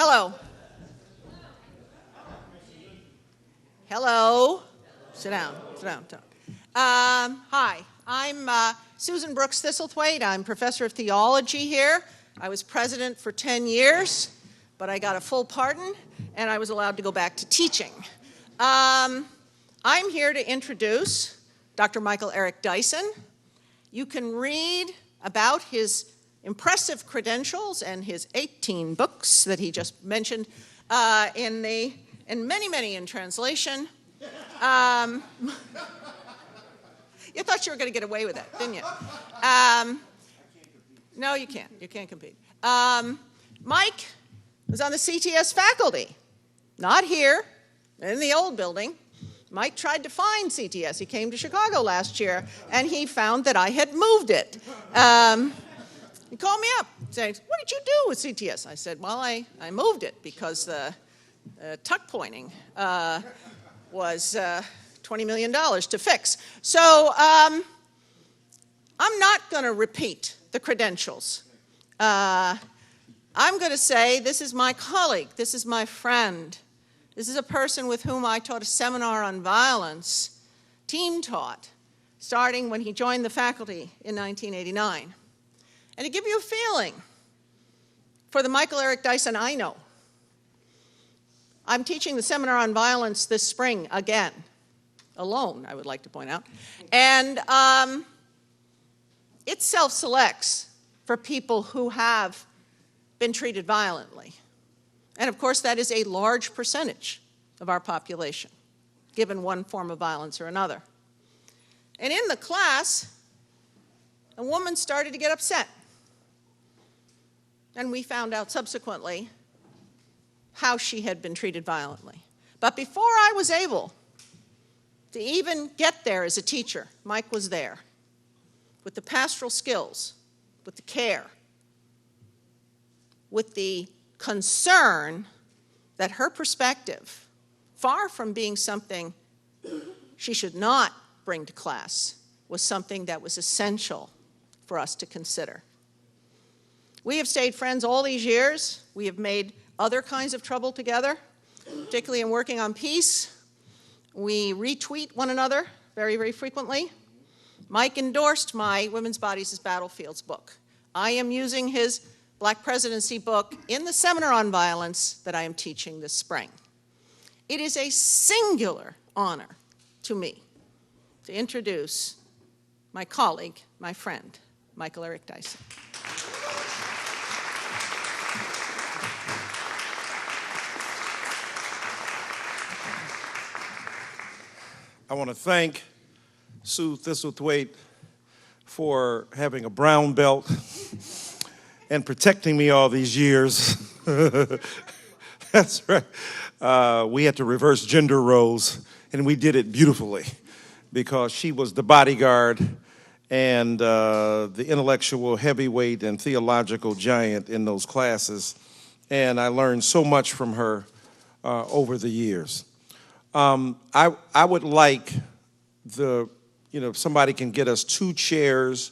Hello. Hello. Sit down. Sit down. Hi. I'm Susan Brooks Thistlethwaite. I'm professor of theology here. I was president for 10 years, but I got a full pardon, and I was allowed to go back to teaching. I'm here to introduce Dr. Michael Eric Dyson. You can read about his impressive credentials and his 18 books that he just mentioned and many in translation. You thought you were going to get away with that, didn't you? No, you can't. You can't compete. Mike was on the CTS faculty, not here, in the old building. Mike tried to find CTS. He came to Chicago last year, and he found that I had moved it. He called me up, saying, "What did you do with CTS?" I said, "Well, I moved it because the tuck pointing was $20 million to fix." So I'm not going to repeat the credentials. I'm going to say this is my colleague, this is my friend. This is a person with whom I taught a seminar on violence, team taught, starting when he joined the faculty in 1989. And to give you a feeling for the Michael Eric Dyson I know, I'm teaching the seminar on violence this spring again, alone, I would like to point out. And it self-selects for people who have been treated violently. And of course, that is a large percentage of our population, given one form of violence or another. And in the class, a woman started to get upset. And we found out subsequently how she had been treated violently. But before I was able to even get there as a teacher, Mike was there with the pastoral skills, with the care, with the concern that her perspective, far from being something she should not bring to class, was something that was essential for us to consider. We have stayed friends all these years. We have made other kinds of trouble together, particularly in working on peace. We retweet one another very frequently. Mike endorsed my Women's Bodies as Battlefields book. I am using his Black Presidency book in the seminar on violence that I am teaching this spring. It is a singular honor to me to introduce my colleague, my friend, Michael Eric Dyson. I want to thank Sue Thistlethwaite for having a brown belt and protecting me all these years. That's right. We had to reverse gender roles, and we did it beautifully because she was the bodyguard and the intellectual heavyweight and theological giant in those classes. And I learned so much from her over the years. I would like if somebody can get us 2 chairs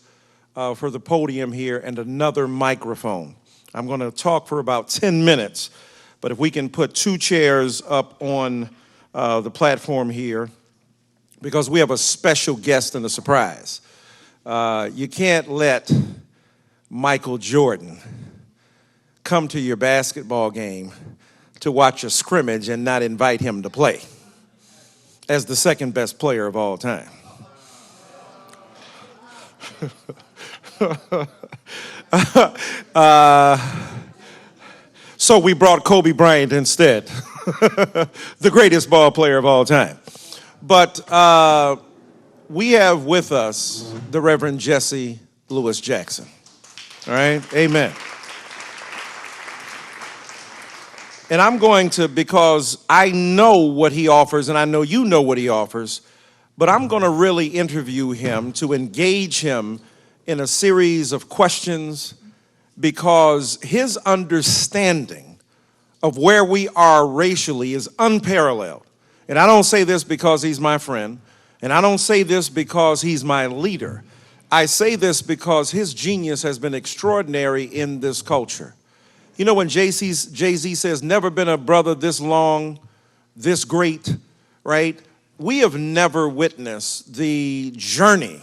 for the podium here and another microphone. I'm going to talk for about 10 minutes, but if we can put 2 chairs up on the platform here, because we have a special guest and a surprise. You can't let Michael Jordan come to your basketball game to watch a scrimmage and not invite him to play as the second best player of all time. So we brought Kobe Bryant instead, the greatest ball player of all time. But we have with us the Reverend Jesse Lewis Jackson. All right, amen. And I'm going to, because I know what he offers, and I know you know what he offers, but I'm going to really interview him to engage him in a series of questions, because his understanding of where we are racially is unparalleled. And I don't say this because he's my friend, and I don't say this because he's my leader. I say this because his genius has been extraordinary in this culture. You know when Jay-Z says, never been a brother this long, this great, right? We have never witnessed the journey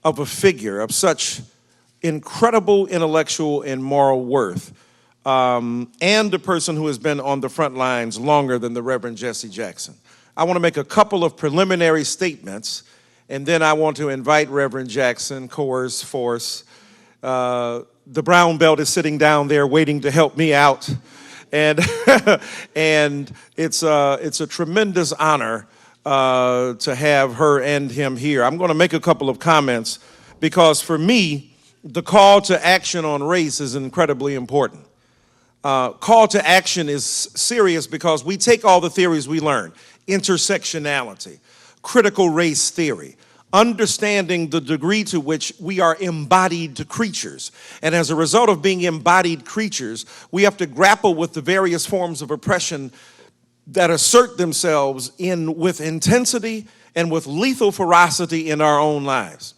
of a figure of such incredible intellectual and moral worth, and a person who has been on the front lines longer than the Reverend Jesse Jackson. I want to make a couple of preliminary statements, and then I want to invite Reverend Jackson, coerce, force. The brown belt is sitting down there waiting to help me out, and and it's a tremendous honor to have her and him here. I'm going to make a couple of comments because for me, the call to action on race is incredibly important. Call to action is serious because we take all the theories we learn, intersectionality, critical race theory, understanding the degree to which we are embodied creatures. And as a result of being embodied creatures, we have to grapple with the various forms of oppression that assert themselves with intensity and with lethal ferocity in our own lives.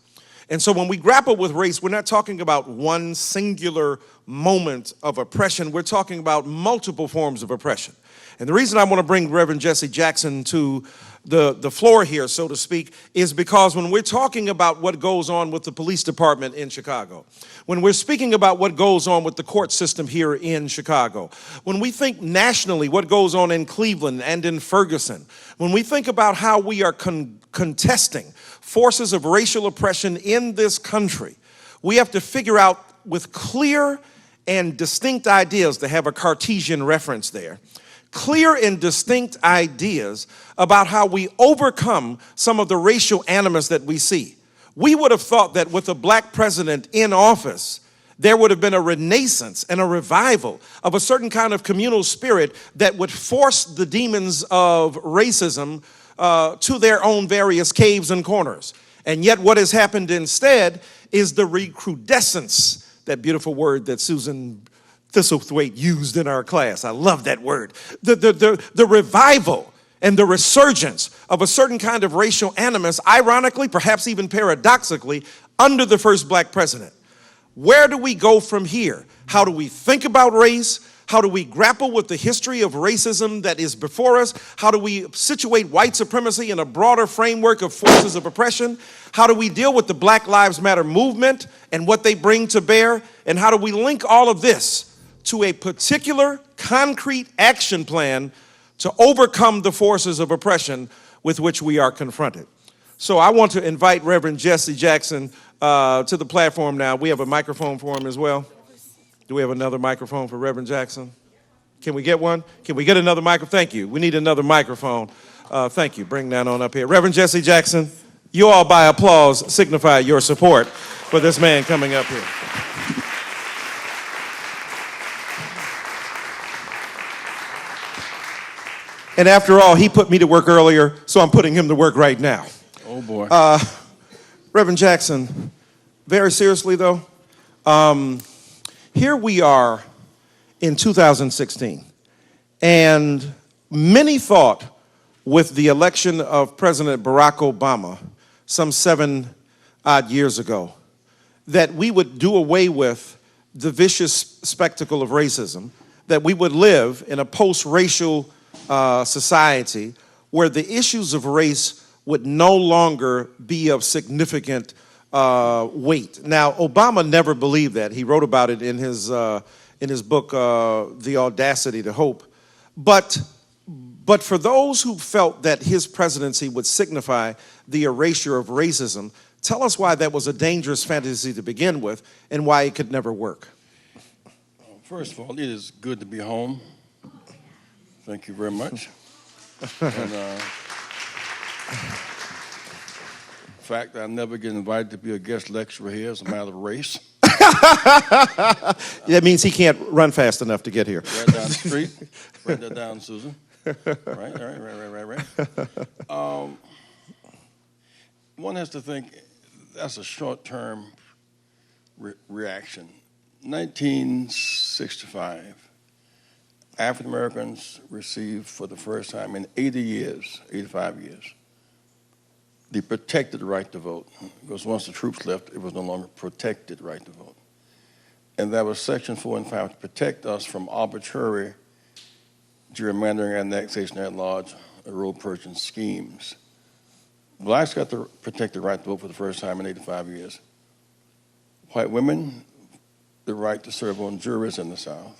And so when we grapple with race, we're not talking about one singular moment of oppression. We're talking about multiple forms of oppression. And the reason I want to bring Reverend Jesse Jackson to the floor here, so to speak, is because when we're talking about what goes on with the police department in Chicago, when we're speaking about what goes on with the court system here in Chicago, when we think nationally what goes on in Cleveland and in Ferguson, when we think about how we are contesting forces of racial oppression in this country, we have to figure out with clear and distinct ideas, to have a Cartesian reference there, clear and distinct ideas about how we overcome some of the racial animus that we see. We would have thought that with a black president in office, there would have been a renaissance and a revival of a certain kind of communal spirit that would force the demons of racism to their own various caves and corners. And yet what has happened instead is the recrudescence, that beautiful word that Susan Thistlethwaite used in our class. I love that word. The revival and the resurgence of a certain kind of racial animus, ironically, perhaps even paradoxically, under the first black president. Where do we go from here? How do we think about race? How do we grapple with the history of racism that is before us? How do we situate white supremacy in a broader framework of forces of oppression? How do we deal with the Black Lives Matter movement and what they bring to bear? And how do we link all of this to a particular concrete action plan to overcome the forces of oppression with which we are confronted? So I want to invite Reverend Jesse Jackson to the platform now. We have a microphone for him as well. Do we have another microphone for Reverend Jackson? Can we get one? Can we get another microphone? Thank you. We need another microphone. Thank you. Bring that on up here. Reverend Jesse Jackson, you all by applause signify your support for this man coming up here. And after all, he put me to work earlier, so I'm putting him to work right now. Oh, boy. Reverend Jackson, very seriously though, here we are in 2016, and many thought with the election of President Barack Obama some 7 odd years ago that we would do away with the vicious spectacle of racism, that we would live in a post-racial society where the issues of race would no longer be of significant weight. Now, Obama never believed that. He wrote about it in his book, The Audacity to Hope. But for those who felt that his presidency would signify the erasure of racism, tell us why that was a dangerous fantasy to begin with and why it could never work. First of all, it is good to be home. Thank you very much. And, the fact that I never get invited to be a guest lecturer here is a matter of race. That means he can't run fast enough to get here. Right down the street. Write that down, Susan. Right. One has to think that's a short-term reaction. 1965, African Americans received for the first time in 85 years, the protected right to vote. Because once the troops left, it was no longer protected right to vote. And that was Section 4 and 5 to protect us from arbitrary gerrymandering, annexation at large, roll purchasing schemes. Blacks got to protect the right to vote for the first time in 85 years. White women, the right to serve on juries in the South.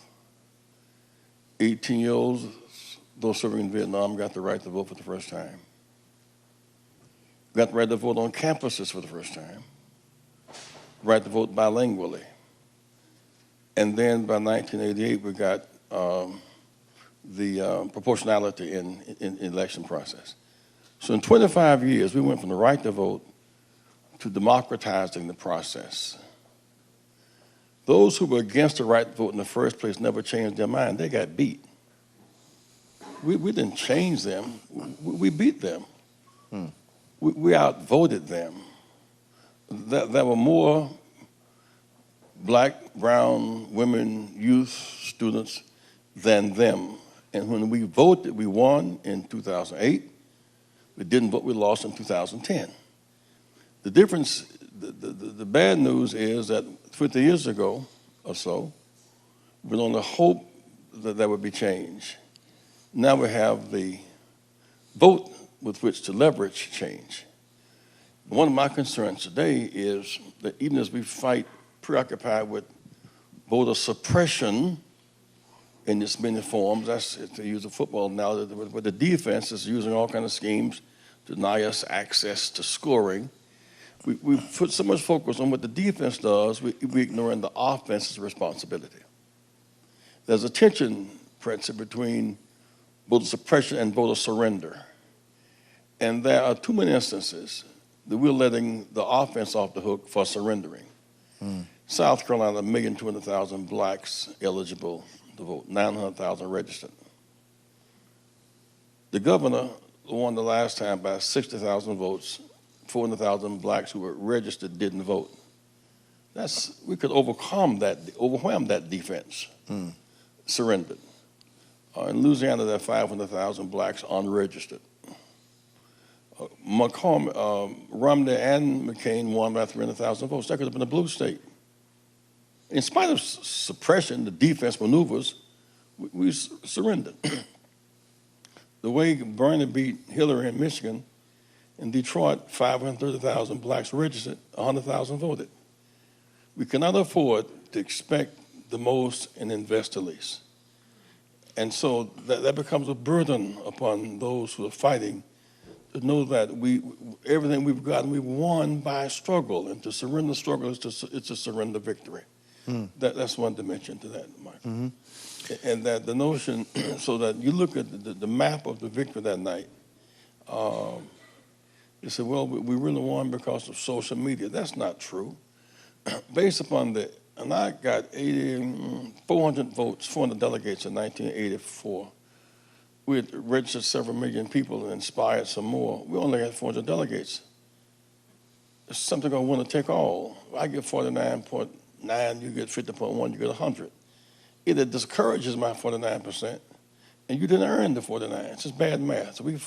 18-year-olds, those serving in Vietnam, got the right to vote for the first time. Got the right to vote on campuses for the first time. Right to vote bilingually. And then by 1988, we got the proportionality in election process. So in 25 years, we went from the right to vote to democratizing the process. Those who were against the right to vote in the first place never changed their mind. They got beat. We didn't change them. We beat them. We outvoted them. There were more black, brown, women, youth, students than them. And when we voted, we won in 2008. We didn't vote, we lost in 2010. The difference, the bad news is that 50 years ago or so, we only hope that there would be change. Now we have the vote with which to leverage change. One of my concerns today is that even as we fight, preoccupied with voter suppression in its many forms, that's to use a football analogy, where the defense is using all kinds of schemes to deny us access to scoring. We put so much focus on what the defense does, we ignoring the offense's responsibility. There's a tension, Prince, between voter suppression and voter surrender. And there are too many instances that we're letting the offense off the hook for surrendering. South Carolina, 1,200,000 blacks eligible to vote, 900,000 registered. The governor won the last time by 60,000 votes. 400,000 blacks who were registered didn't vote. We could overwhelm that defense, surrendered. In Louisiana, there are 500,000 blacks unregistered. Romney and McCain won by 300,000 votes. That could have been a blue state. In spite of suppression, the defense maneuvers, we surrendered. The way Bernie beat Hillary in Michigan, in Detroit, 530,000 blacks registered, 100,000 voted. We cannot afford to expect the most and invest the least. And so that becomes a burden upon those who are fighting to know that everything we've gotten, we've won by struggle, and to surrender struggle is to surrender victory. That's one dimension to that, Mike. And that the notion, so that you look at the map of the victory that night, you say, well, we really won because of social media. That's not true. Based upon and I got 400 votes, 400 delegates in 1984. We had registered several million people and inspired some more. We only had 400 delegates. It's something I want to take all. I get 49.9, you get 50.1, you get 100. It discourages my 49%, and you didn't earn the 49. It's just bad math. So we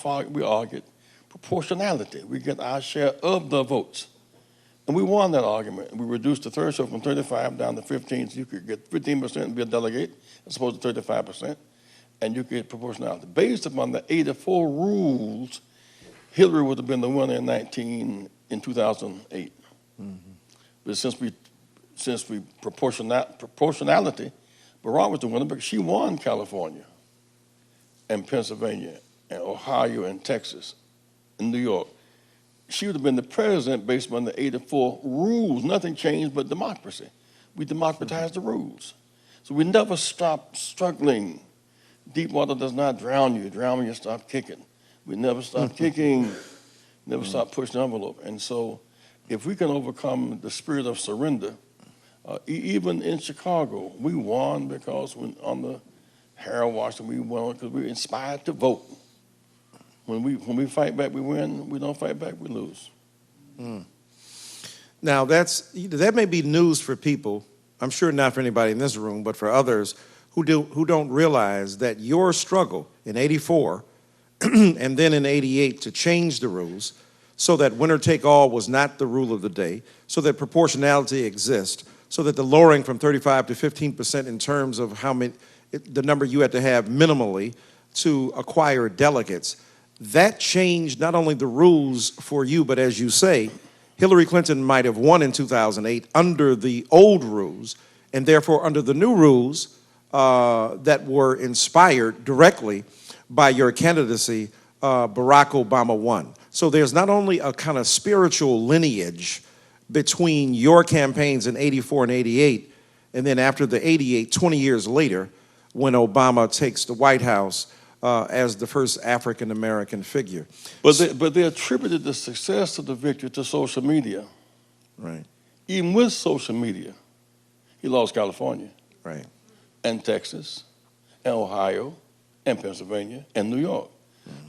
argued proportionality. We get our share of the votes. And we won that argument. We reduced the threshold from 35 down to 15, so you could get 15% and be a delegate, as opposed to 35%, and you get proportionality. Based upon the 84 rules, Hillary would have been the winner in 2008. But since we proportionality, Barack was the winner because she won California and Pennsylvania and Ohio and Texas and New York. She would have been the president based on the 84 rules. Nothing changed but democracy. We democratized the rules. So we never stopped struggling. Deep water does not drown you. Drown when you stop kicking. We never stopped kicking, never stopped pushing the envelope. And so if we can overcome the spirit of surrender, even in Chicago, we won because on the Harold Washington, we won because we were inspired to vote. When we fight back, we win. We don't fight back, we lose. Now, that may be news for people, I'm sure not for anybody in this room, but for others who don't realize that your struggle in '84 and then in '88 to change the rules so that winner take all was not the rule of the day, so that proportionality exists, so that the lowering from 35 to 15% in terms of how many, the number you had to have minimally to acquire delegates, that changed not only the rules for you, but as you say, Hillary Clinton might have won in 2008 under the old rules, and therefore under the new rules that were inspired directly by your candidacy, Barack Obama won. So there's not only a kind of spiritual lineage between your campaigns in 84 and 88, and then after the 88, 20 years later, when Obama takes the White House as the first African-American figure. But they attributed the success of the victory to social media. Right, Even with social media, he lost California right. and Texas and Ohio and Pennsylvania and New York.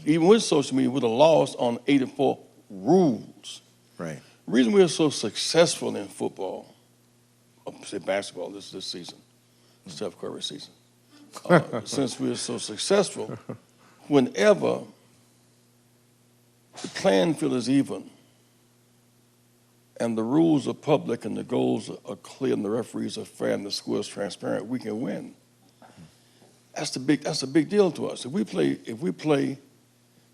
Even with social media, we'd have lost on 84 rules. Right. The reason we're so successful in football, or say basketball this season, Steph Curry season, since we're so successful, whenever the playing field is even and the rules are public and the goals are clear and the referees are fair and the score is transparent, we can win. That's a big deal to us. If we play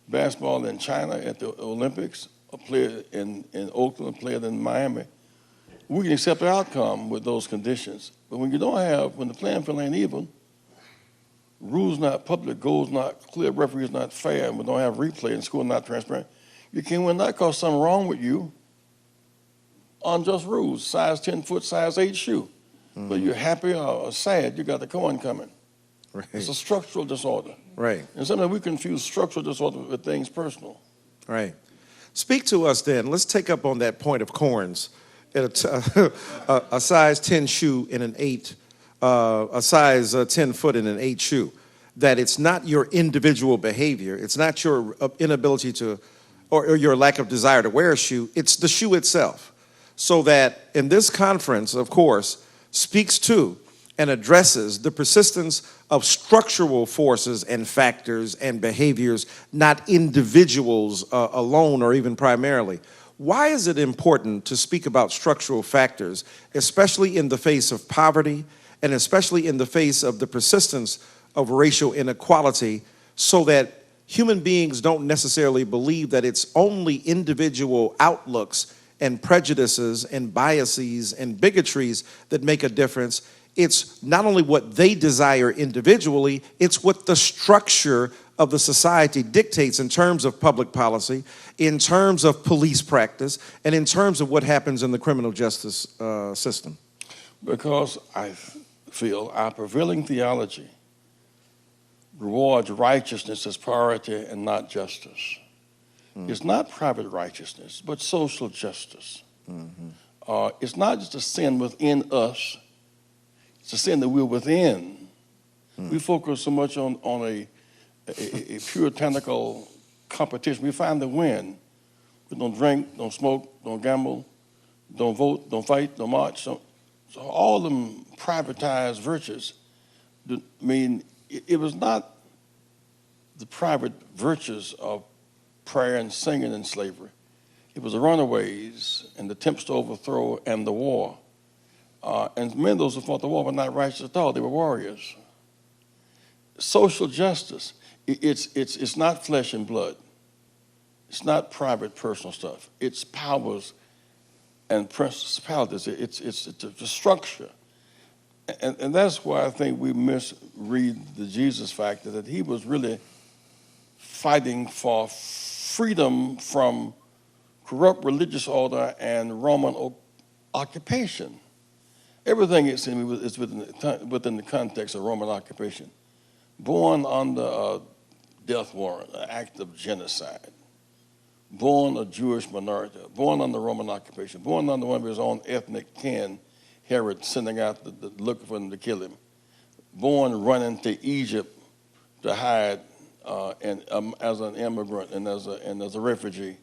basketball in China at the Olympics, or play it in Oakland, or play it in Miami, we can accept the outcome with those conditions. But when you don't have, when the playing field ain't even, rules not public, goals not clear, referees not fair, and we don't have replay and score not transparent, you can't win, not because something wrong with you. Unjust rules, size 10 foot, size 8 shoe. But you're happy or sad, you got the coin coming. Right. It's a structural disorder. Right. And sometimes we confuse structural disorder with things personal. Right. Speak to us then. Let's take up on that point of corns. A size 10 shoe in an 8, a size 10 foot in an 8 shoe. That it's not your individual behavior. It's not your inability to, or your lack of desire to wear a shoe. It's the shoe itself. So that in this conference, of course, speaks to and addresses the persistence of structural forces and factors and behaviors, not individuals alone or even primarily. Why is it important to speak about structural factors, especially in the face of poverty and especially in the face of the persistence of racial inequality, so that human beings don't necessarily believe that it's only individual outlooks and prejudices and biases and bigotries that make a difference? It's not only what they desire individually, it's what the structure of the society dictates in terms of public policy, in terms of police practice, and in terms of what happens in the criminal justice system. Because I feel our prevailing theology rewards righteousness as priority and not justice. It's not private righteousness, but social justice. It's not just a sin within us, it's a sin that we're within. We focus so much on a puritanical competition. We find the win. We don't drink, don't smoke, don't gamble, don't vote, don't fight, don't march. So all them privatized virtues, I mean, it was not the private virtues of prayer and singing in slavery. It was the runaways and the attempts to overthrow and the war. And many of those who fought the war were not righteous at all. They were warriors. Social justice, it's not flesh and blood. It's not private personal stuff. It's powers and principalities. It's the structure. And that's why I think we misread the Jesus factor, that he was really fighting for freedom from corrupt religious order and Roman occupation. Everything, it seems, is within the context of Roman occupation. Born under a death warrant, an act of genocide. Born a Jewish minority. Born under Roman occupation. Born under one of his own ethnic kin, Herod sending out looking for him to kill him. Born running to Egypt to hide as an immigrant and as a refugee.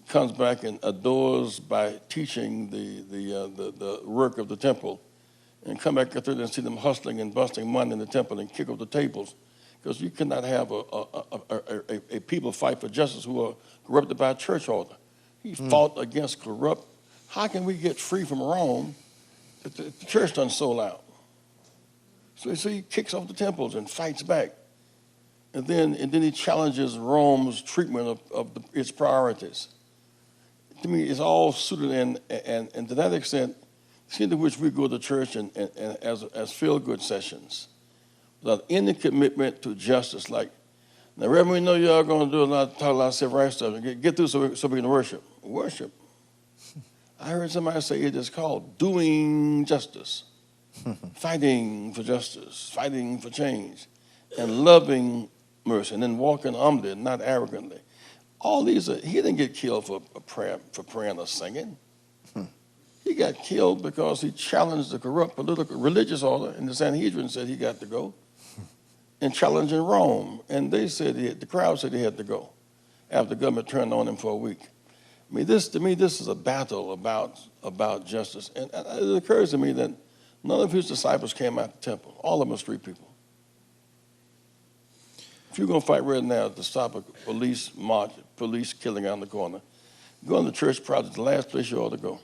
Comes back and adores by teaching the work of the temple, and come back through and see them hustling and busting money in the temple and kick up the tables, because you cannot have a people fight for justice who are corrupted by a church order. He fought against corrupt. How can we get free from Rome The church done sold out. So he kicks off the temples and fights back. And then he challenges Rome's treatment of its priorities. To me, it's all suited and to that extent, the extent to which we go to church and as feel-good sessions, without any commitment to justice. Like, now, Reverend, we know y'all going to do talk a lot of civil rights stuff. Get through so we can worship. Worship. I heard somebody say it is called doing justice, fighting for justice, fighting for change, and loving mercy, and then walking humbly, not arrogantly. All these he didn't get killed for praying or singing. He got killed because he challenged the corrupt political religious order, and the Sanhedrin said he got to go, and challenging Rome. And they said the crowd said he had to go after the government turned on him for a week. I mean, this is a battle about justice. And it occurs to me that none of his disciples came out the temple. All of them are street people. If you're going to fight right now to stop a police march, police killing out in the corner, going to church probably the last place you ought to go.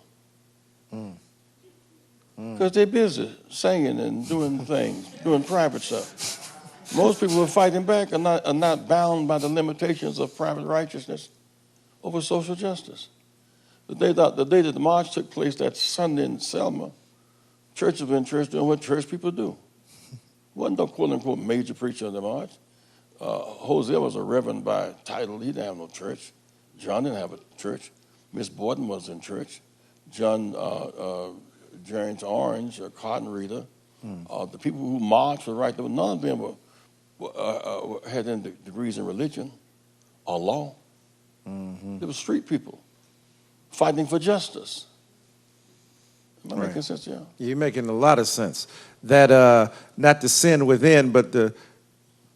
Because they're busy singing and doing things, doing private stuff. Most people who are fighting back are not bound by the limitations of private righteousness over social justice. The day that the march took place that Sunday in Selma, churches were in church doing what church people do. Wasn't no quote-unquote major preacher in the march. Hosea was a reverend by title. He didn't have no church. John didn't have a church. Miss Borden was in church. John James Orange, a cotton reader. The people who marched were right there. None of them had any degrees in religion or law. They were street people fighting for justice. Am I making sense? Yeah. You're making a lot of sense. That not the sin within, but the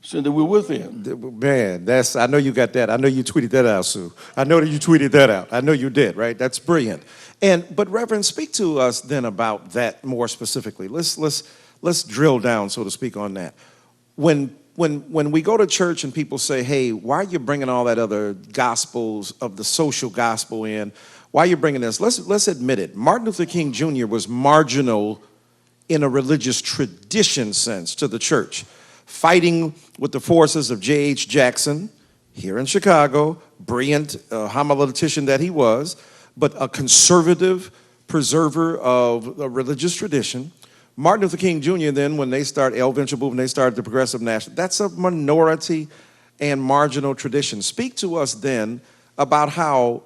sin that we're within. Man, I know you got that. I know you tweeted that out, Sue. I know that you tweeted that out. I know you did, right? That's brilliant. But Reverend, speak to us then about that more specifically. Let's drill down, so to speak, on that. When we go to church and people say, hey, why are you bringing all that other gospels of the social gospel in? Why are you bringing this? Let's admit it. Martin Luther King Jr. was marginal in a religious tradition sense to the church, fighting with the forces of J.H. Jackson here in Chicago, brilliant homiletician that he was, but a conservative preserver of a religious tradition. Martin Luther King Jr. then, when they start L. Venture Movement, they started the Progressive National. That's a minority and marginal tradition. Speak to us then about how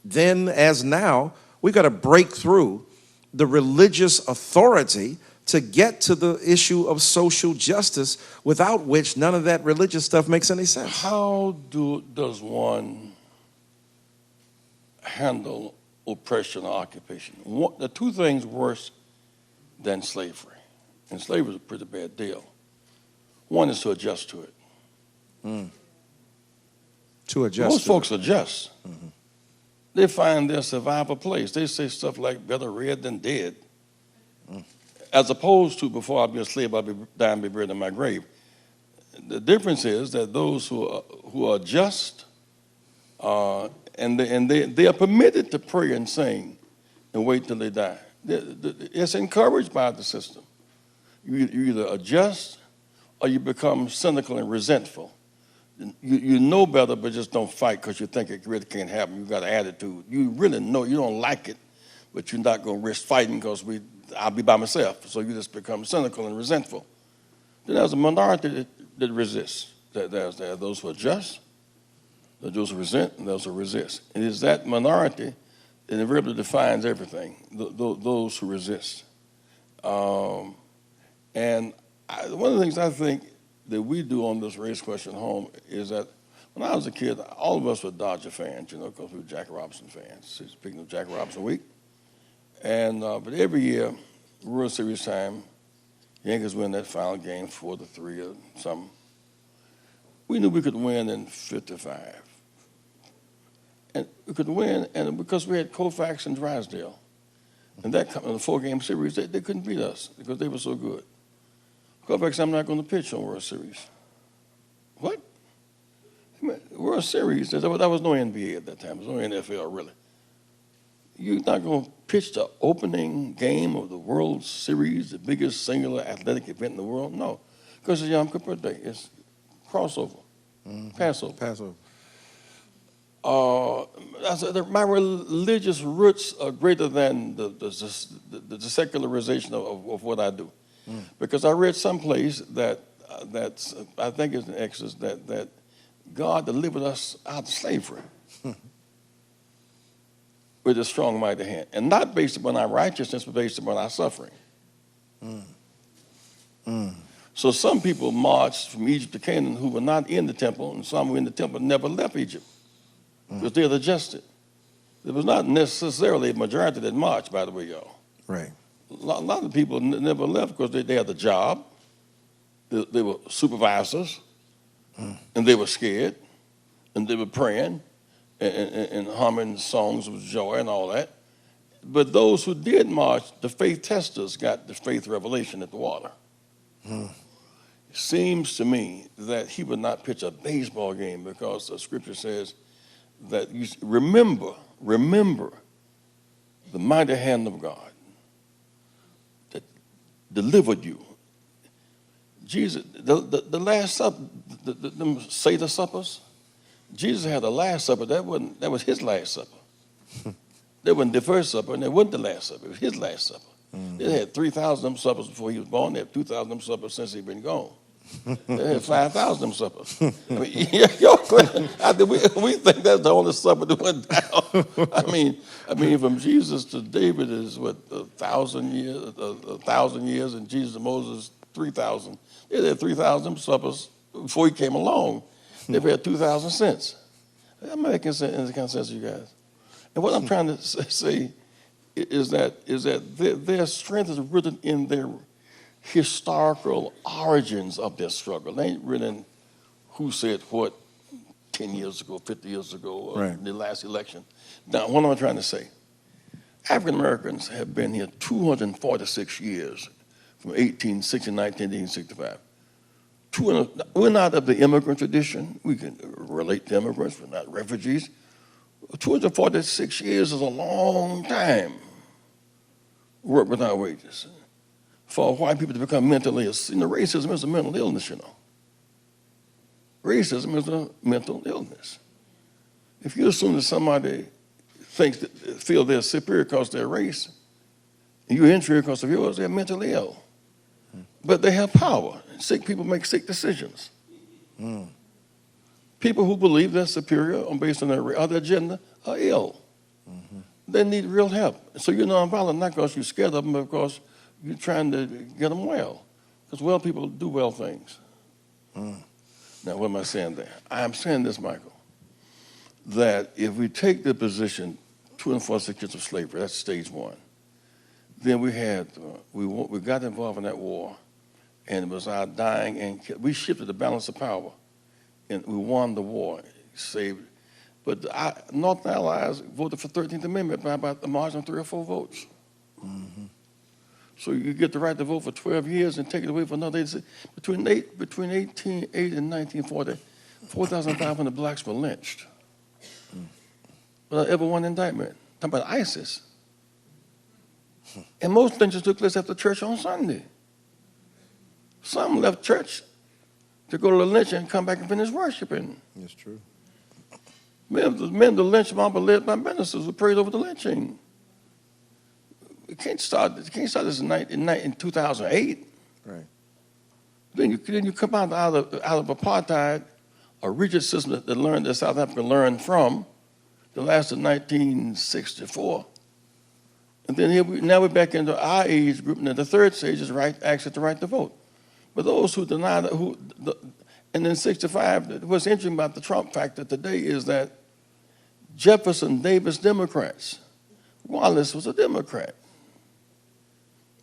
then as now, we got to break through the religious authority to get to the issue of social justice, without which none of that religious stuff makes any sense. How does one handle oppression or occupation? The two things worse than slavery, and slavery is a pretty bad deal. One is to adjust to it. To adjust. Most folks adjust. They find their survival place. They say stuff like better read than dead. As opposed to before I be a slave, I'll be dying and be buried in my grave. The difference is that those who are just and they are permitted to pray and sing and wait till they die. It's encouraged by the system. You either adjust or you become cynical and resentful. You know better, but just don't fight because you think it really can't happen. You got an attitude. You really know you don't like it, but you're not going to risk fighting because I'll be by myself. So you just become cynical and resentful. Then there's a minority that resists. There are those who adjust, there are those who resent, and those who resist. And it's that minority that invariably defines everything, those who resist. And one of the things I think that we do on this race question home is that when I was a kid, all of us were Dodger fans, because we were Jackie Robinson fans. Speaking of Jackie Robinson week. And but every year, World Series time, Yankees win that final game 4-3 or something. We knew we could win in 55. And we could win, and because we had Koufax and Drysdale. And that in the 4-game series, they couldn't beat us because they were so good. Koufax, I'm not going to pitch on World Series. What? World Series, there was no NBA at that time. There was no NFL, really. You're not going to pitch the opening game of the World Series, the biggest singular athletic event in the world? No, because it's Yom Kippur Day. It's crossover, Passover. Passover. My religious roots are greater than the secularization of what I do. Because I read someplace that I think it's in Exodus that God delivered us out of slavery with a strong, mighty hand, and not based upon our righteousness, but based upon our suffering. So some people marched from Egypt to Canaan who were not in the temple, and some were in the temple and never left Egypt because they had adjusted. There was not necessarily a majority that marched, by the way, y'all. Right. A lot of people never left because they had a job, they were supervisors, and they were scared, and they were praying and humming songs of joy and all that. But those who did march, the faith testers got the faith revelation at the water. It seems to me that he would not pitch a baseball game because the scripture says that you remember the mighty hand of God that delivered you. Jesus, the Last Supper, them Seder suppers, Jesus had the Last Supper. That was his Last Supper. That wasn't the first supper, and that wasn't the Last Supper. It was his Last Supper. They had 3,000 of them suppers before he was born. They had 2,000 of them suppers since he'd been gone. They had 5,000 of them suppers. I mean, we think that's the only supper that went down. I mean, from Jesus to David is what 1,000 years, 1,000 years, and Jesus to Moses 3,000. They had 3,000 suppers before he came along. They've had 2,000 since. I'm making any kind of sense to you guys. And what I'm trying to say is that their strength is rooted in their historical origins of their struggle. They ain't written in who said what 10 years ago, 50 years ago, or right. the last election. Now, what am I trying to say? African Americans have been here 246 years, from 1860 to 1965. We're not of the immigrant tradition. We can relate to immigrants. We're not refugees. 246 years is a long time. Work without wages. For white people to become mentally ill. You know, racism is a mental illness, you know. Racism is a mental illness. If you assume that somebody feel they're superior because of their race, and you're inferior because of yours, they're mentally ill. But they have power. Sick people make sick decisions. People who believe they're superior based on their other agenda are ill. They need real help. So you're nonviolent not because you're scared of them, but because you're trying to get them well. Because well people do well things. Now, what am I saying there? I am saying this, Michael, that if we take the position 246 years of slavery, that's stage one, then we got involved in that war, and it was our dying, and we shifted the balance of power, and we won the war, saved. But the Northern Allies voted for 13th Amendment by about a margin of 3 or 4 votes. So you get the right to vote for 12 years and take it away for another 8. Between 1880 and 1940, 4,500 blacks were lynched without ever one indictment. Talking about ISIS. And most lynchings took place after church on Sunday. Some left church to go to the lynching and come back and finish worshiping. That's true. Men the lynch mob were led by ministers who prayed over the lynching. You can't start this in 2008. Right. Then you come out of apartheid, a rigid system that South Africa learned from, that lasted 1964. And then now we're back into our age group, and then the third stage is access the right to vote. But those who deny and then 65, what's interesting about the Trump factor today is that Jefferson Davis Democrats, Wallace was a Democrat.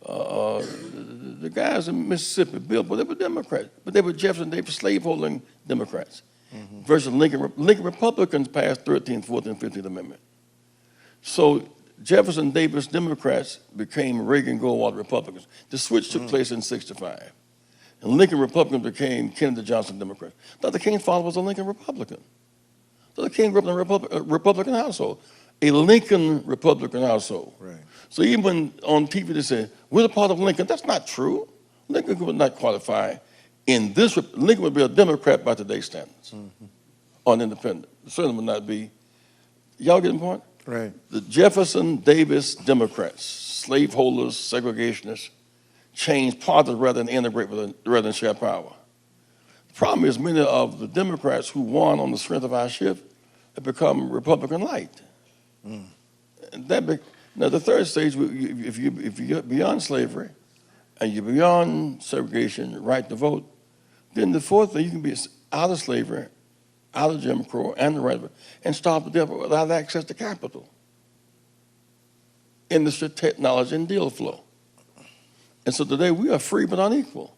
The guys in Mississippi, Bill, but they were Democrats. But they were Jefferson Davis slaveholding Democrats. Versus Lincoln Republicans passed 13th, 14th, 15th Amendment. So Jefferson Davis Democrats became Reagan Goldwater Republicans. The switch took place in 65. And Lincoln Republicans became Kennedy Johnson Democrats. Dr. King's father was a Lincoln Republican. Dr. King grew up in a Republican household. a Lincoln Republican household. Right. So even when on TV they say, we're a part of Lincoln, that's not true. Lincoln would not qualify in this. Lincoln would be a Democrat by today's standards, on independent. Certainly would not be. Y'all get the point? Right. The Jefferson Davis Democrats, slaveholders, segregationists, change parties rather than integrate, rather than share power. The problem is many of the Democrats who won on the strength of our shift have become Republican light. And now the third stage, if you get beyond slavery and you're beyond segregation, right to vote, then the fourth thing, you can be out of slavery, out of Jim Crow, and the right, and stop the devil without access to capital, industry, technology, and deal flow. And so today we are free but unequal.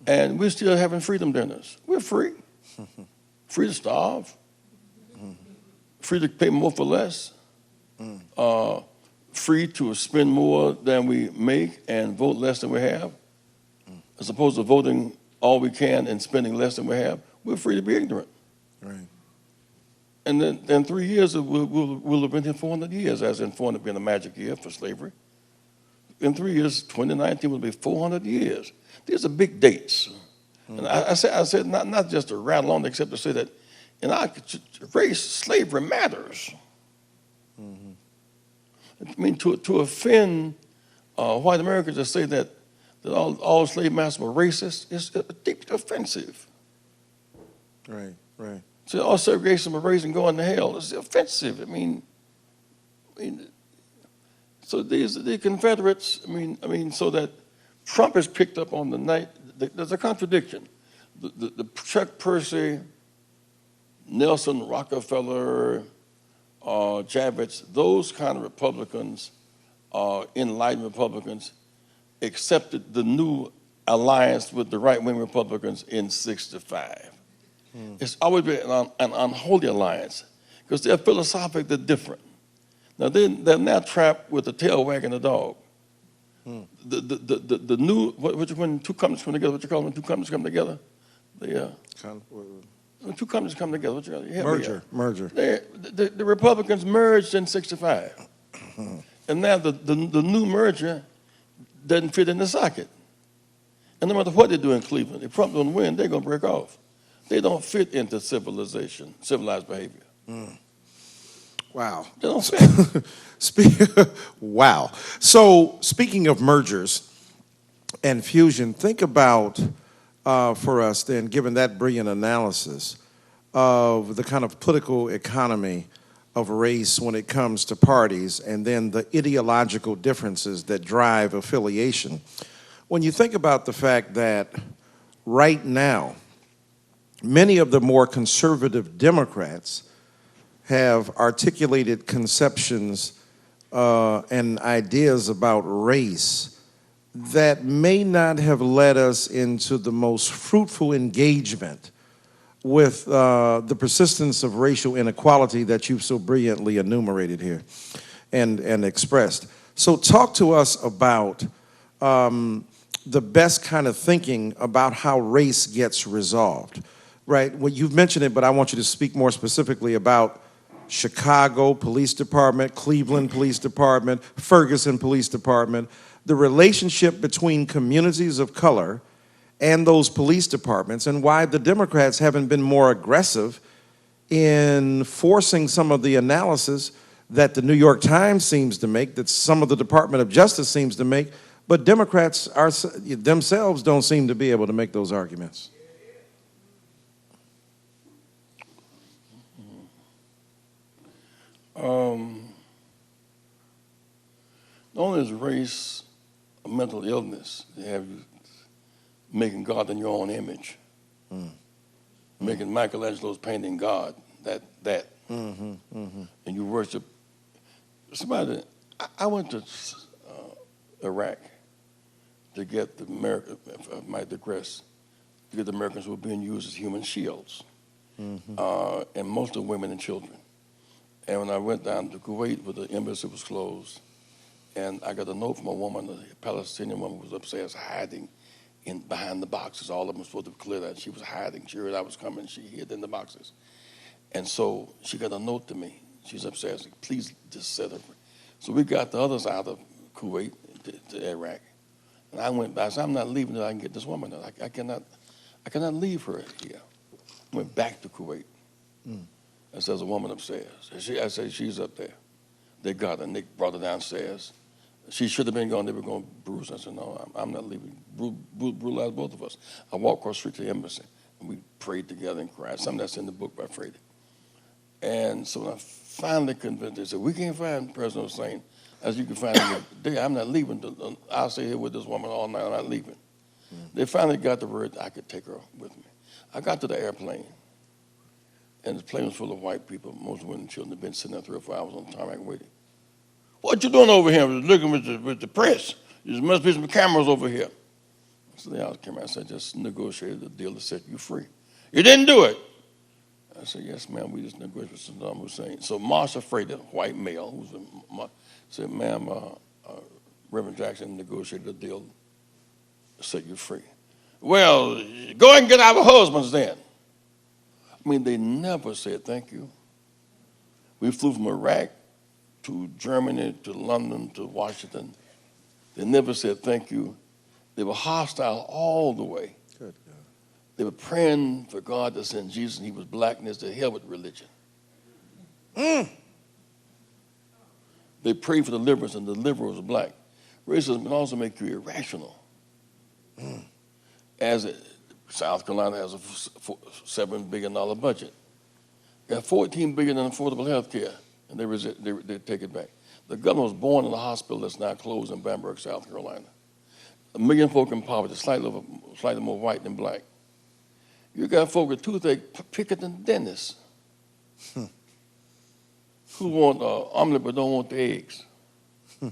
And we're still having freedom dinners. We're free. Free to starve. Free to pay more for less. Free to spend more than we make and vote less than we have. As opposed to voting all we can and spending less than we have. We're free to be ignorant. Right. And then 3 years, we'll have been here 400 years, as in 400 being a magic year for slavery. In 3 years, 2019 will be 400 years. These are big dates. And I said not just to rattle on, except to say that in our race, slavery matters. I mean, to offend white Americans to say that all slave masters were racist is deeply offensive. Right. Right. So all segregation of race and going to hell is offensive. I mean, so the Confederates. I mean, so that Trump has picked up on the night. There's a contradiction. The Chuck Percy, Nelson Rockefeller, Javits, those kind of Republicans, enlightened Republicans, accepted the new alliance with the right-wing Republicans in '65. It's always been an unholy alliance because they're philosophically different. Now they're now trapped with the tail wagging the dog. The new when two companies come together, what you call them? When two companies come together, when two companies come together, what you call it? Merger. The Republicans merged in '65, and now the new merger doesn't fit in the socket. And no matter what they do in Cleveland, if Trump don't win, they're gonna break off. They don't fit into civilized behavior. Wow. They don't fit. Wow. So speaking of mergers and fusion, think about for us then, given that brilliant analysis of the kind of political economy of race when it comes to parties and then the ideological differences that drive affiliation. When you think about the fact that right now, many of the more conservative Democrats have articulated conceptions and ideas about race that may not have led us into the most fruitful engagement with the persistence of racial inequality that you've so brilliantly enumerated here and expressed. So talk to us about the best kind of thinking about how race gets resolved. Right, well, you've mentioned it, but I want you to speak more specifically about Chicago Police Department, Cleveland Police Department, Ferguson Police Department, the relationship between communities of color and those police departments, and why the Democrats haven't been more aggressive in forcing some of the analysis that the New York Times seems to make, that some of the Department of Justice seems to make, but Democrats themselves don't seem to be able to make those arguments. Not only is race a mental illness, they have you making God in your own image, making Michelangelo's painting God, and you worship somebody. I went to Iraq to get the Americans, if I might digress, to get the Americans who were being used as human shields, and most of women and children. And when I went down to Kuwait, where the embassy was closed, and I got a note from a woman, a Palestinian woman who was upstairs hiding behind the boxes. All of them were supposed to clear that. She was hiding. She heard I was coming. She hid in the boxes. And so she got a note to me. She's upstairs. Please just set her free. So we got the others out of Kuwait to Iraq. And I went back. I said, I'm not leaving until I can get this woman out. I cannot leave her here. Went back to Kuwait. I said, there's a woman upstairs. I said, she's up there. They got her. Nick brought her downstairs. She should have been gone. They were going to bruise. I said, no, I'm not leaving. Brutalized both of us. I walked across the street to the embassy, and we prayed together and cried. Something that's in the book by Frady. And so when I finally convinced, they said, we can't find President Hussein. As you can find him today, I'm not leaving. I'll stay here with this woman all night. I'm not leaving. They finally got the word I could take her with me. I got to the airplane, and the plane was full of white people. Most women and children had been sitting there 3 or 4 hours on the tarmac waiting. What you doing over here? Looking with the press. There must be some cameras over here. So the other camera, I said, just negotiated a deal to set you free. You didn't do it. I said, yes, ma'am, we just negotiated with Saddam Hussein. So Marshall Frady, a white male, said, ma'am, Reverend Jackson negotiated a deal to set you free. Well, go and get our husbands then. I mean, they never said thank you. We flew from Iraq to Germany to London to Washington. They never said thank you. They were hostile all the way. Good God. They were praying for God to send Jesus, and he was black, and they said, hell with religion. They prayed for deliverance, and the deliverer was black. Racism can also make you irrational. South Carolina has a $7 billion budget. Got $14 billion in affordable health care, and they take it back. The governor was born in a hospital that's now closed in Bamberg, South Carolina. 1 million folk in poverty, slightly more white than black. You got folk with toothache picker than dentists. Who want omelet but don't want the eggs. I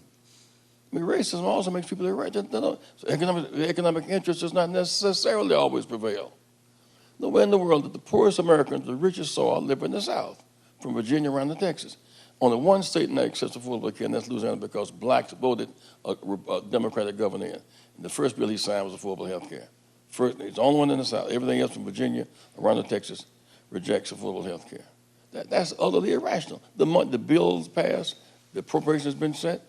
mean, racism also makes people irrational. So economic interest does not necessarily always prevail. Nowhere in the world that the poorest Americans, the richest soil, live in the South, from Virginia around to Texas. Only one state now accepts affordable care, and that's Louisiana, because blacks voted a Democratic governor in. And the first bill he signed was affordable health care. It's the only one in the South. Everything else from Virginia around to Texas rejects affordable health care. That's utterly irrational. The bills passed, the appropriation has been set.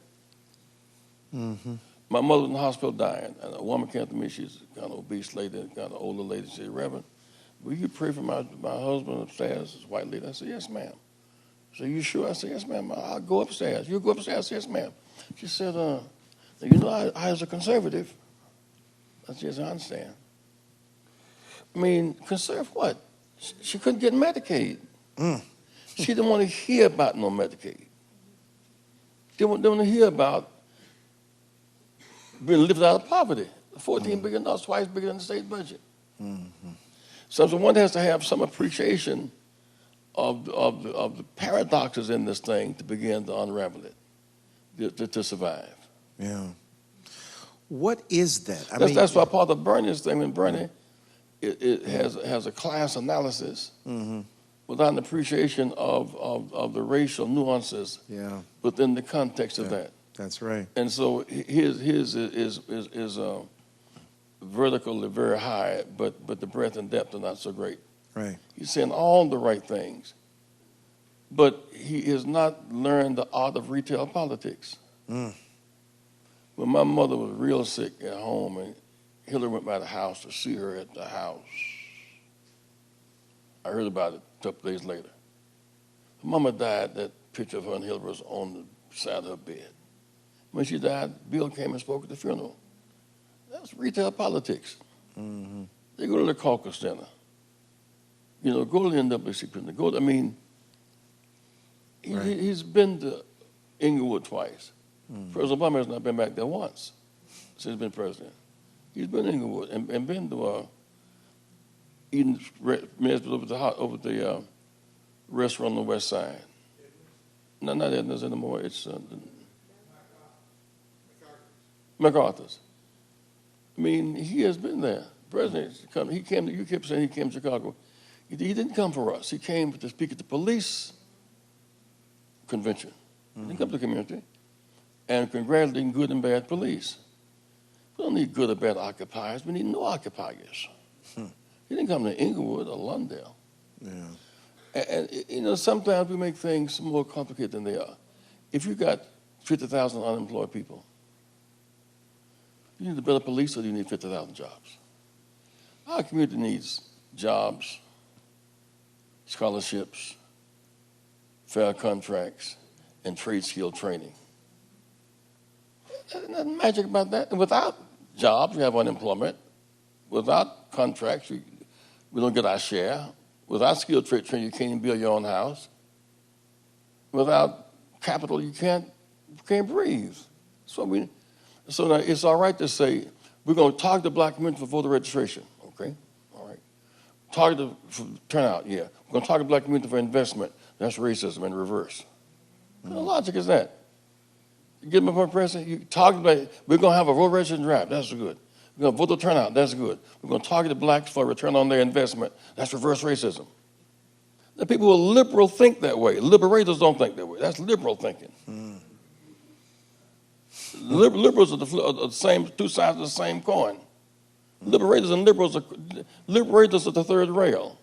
My mother was in the hospital dying, and a woman came to me. She's a kind of obese lady, kind of older lady. She said, Reverend, will you pray for my husband upstairs, this white lady? I said, yes, ma'am. She said, you sure? I said, yes, ma'am. I'll go upstairs. You'll go upstairs? I said, yes, ma'am. She said, you know, I was a conservative. I said, yes, I understand. I mean, conserve what? She couldn't get Medicaid. She didn't want to hear about no Medicaid. Didn't want to hear about being lifted out of poverty. $14 billion, twice bigger than the state budget. So one has to have some appreciation of the paradoxes in this thing to begin to unravel it, to survive. Yeah. What is that? That's why part of Bernie's thing, when Bernie it has a class analysis without an appreciation of the racial nuances within the context of that. That's right. And so his is vertically very high, but the breadth and depth are not so great. Right. He's saying all the right things, but he has not learned the art of retail politics. When my mother was real sick at home, and Hillary went by the house to see her at the house, I heard about it a couple days later. Her mama died. That picture of her and Hillary was on the side of her bed. When she died, Bill came and spoke at the funeral. That's retail politics. They go to the Caucus Center. You know, go to the NAACP. I mean, he's been to Inglewood twice. President Obama has not been back there once since he's been president. He's been to Inglewood and been to eating over the restaurant on the west side. No, not Edna's anymore. It's MacArthur's. I mean, he has been there. President, you kept saying he came to Chicago. He didn't come for us. He came to speak at the police convention. He didn't come to the community. And congratulating good and bad police. We don't need good or bad occupiers. We need no occupiers. He didn't come to Inglewood or Lundale. Yeah. And sometimes we make things more complicated than they are. If you got 50,000 unemployed people, you need a better police, or do you need 50,000 jobs? Our community needs jobs, scholarships, fair contracts, and trade skill training. There's nothing magic about that. And without jobs, we have unemployment. Without contracts, we don't get our share. Without skill trade training, you can't even build your own house. Without capital, you can't breathe. So now it's all right to say we're going to target the black community for voter registration. Okay, all right. Target for turnout, yeah. We're going to target the black community for investment. That's racism in reverse. What logic is that? You get my point, President? You target we're going to have a voter registration drive. That's good. We're going to voter turnout. That's good. We're going to target the blacks for a return on their investment. That's reverse racism. The people who are liberal think that way. Liberators don't think that way. That's liberal thinking. Liberals are the same, two sides of the same coin. Liberators and liberals are the third rail.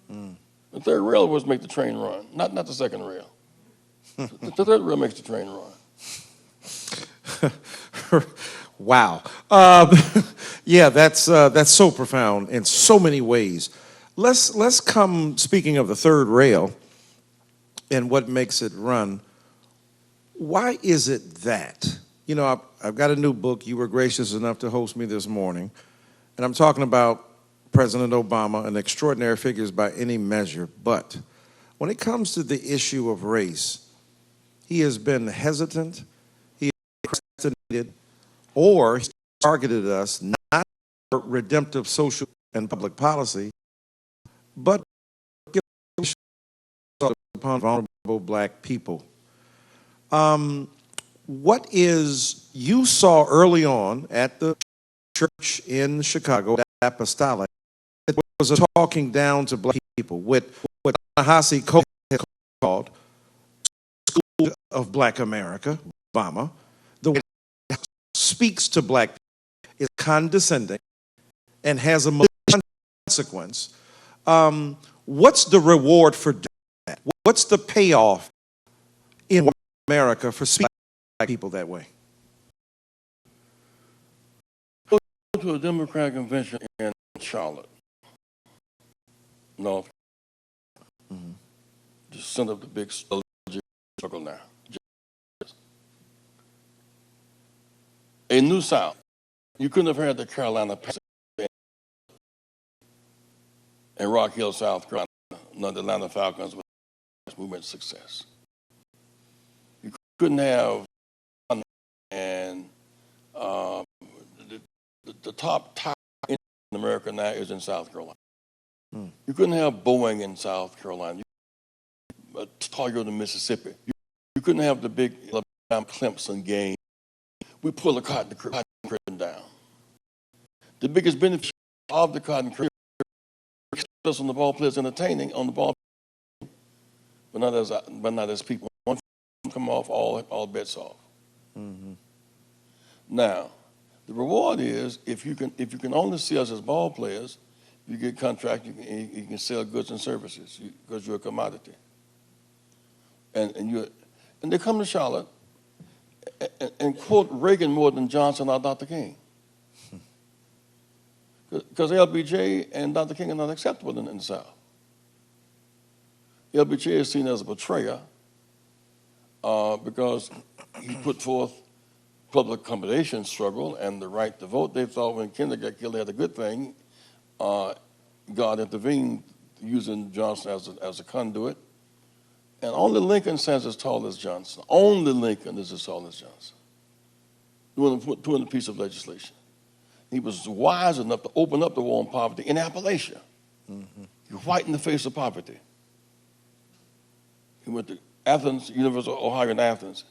The third rail was make the train run, not the second rail. The third rail makes the train run. Wow. Yeah, that's so profound in so many ways. Let's come, speaking of the third rail and what makes it run, why is it that? You know, I've got a new book. You were gracious enough to host me this morning, and I'm talking about President Obama, an extraordinary figure by any measure, but when it comes to the issue of race, he has been hesitant, he has procrastinated, or he's targeted us not for redemptive social and public policy, but upon vulnerable black people. What is, you saw early on at the church in Chicago, Apostolic, it was a talking down to black people, what Ta-Nehisi Coates called School of Black America, Obama. The way it speaks to black people is condescending and has a malicious consequence. What's the reward for doing that? What's the payoff in America for speaking to black people that way? Go to a Democratic convention in Charlotte, North, just send up the big struggle now. A New South. You couldn't have had the Carolina and Rock Hill, South Carolina, none of the Atlanta Falcons with movement success. You couldn't have and the top in America now is in South Carolina. You couldn't have Boeing in South Carolina, Toyota in Mississippi. You couldn't have the big Clemson game. We pull the cotton curtain down. The biggest benefit of the cotton curtain is on the ball players entertaining on the ball, but not as people. One come off, all bets off. Now, the reward is if you can only see us as ball players, you get contract, you can sell goods and services because you're a commodity. And they come to Charlotte and quote Reagan more than Johnson or Dr. King. Because LBJ and Dr. King are not acceptable in the South. LBJ is seen as a betrayer because he put forth public accommodation struggle and the right to vote. They thought when Kennedy got killed, they had a good thing. God intervened using Johnson as a conduit. And only Lincoln stands as tall as Johnson. Only Lincoln is as tall as Johnson. Doing a piece of legislation. He was wise enough to open up the war on poverty in Appalachia. He whitened the face of poverty. He went to Athens, University of Ohio in Athens,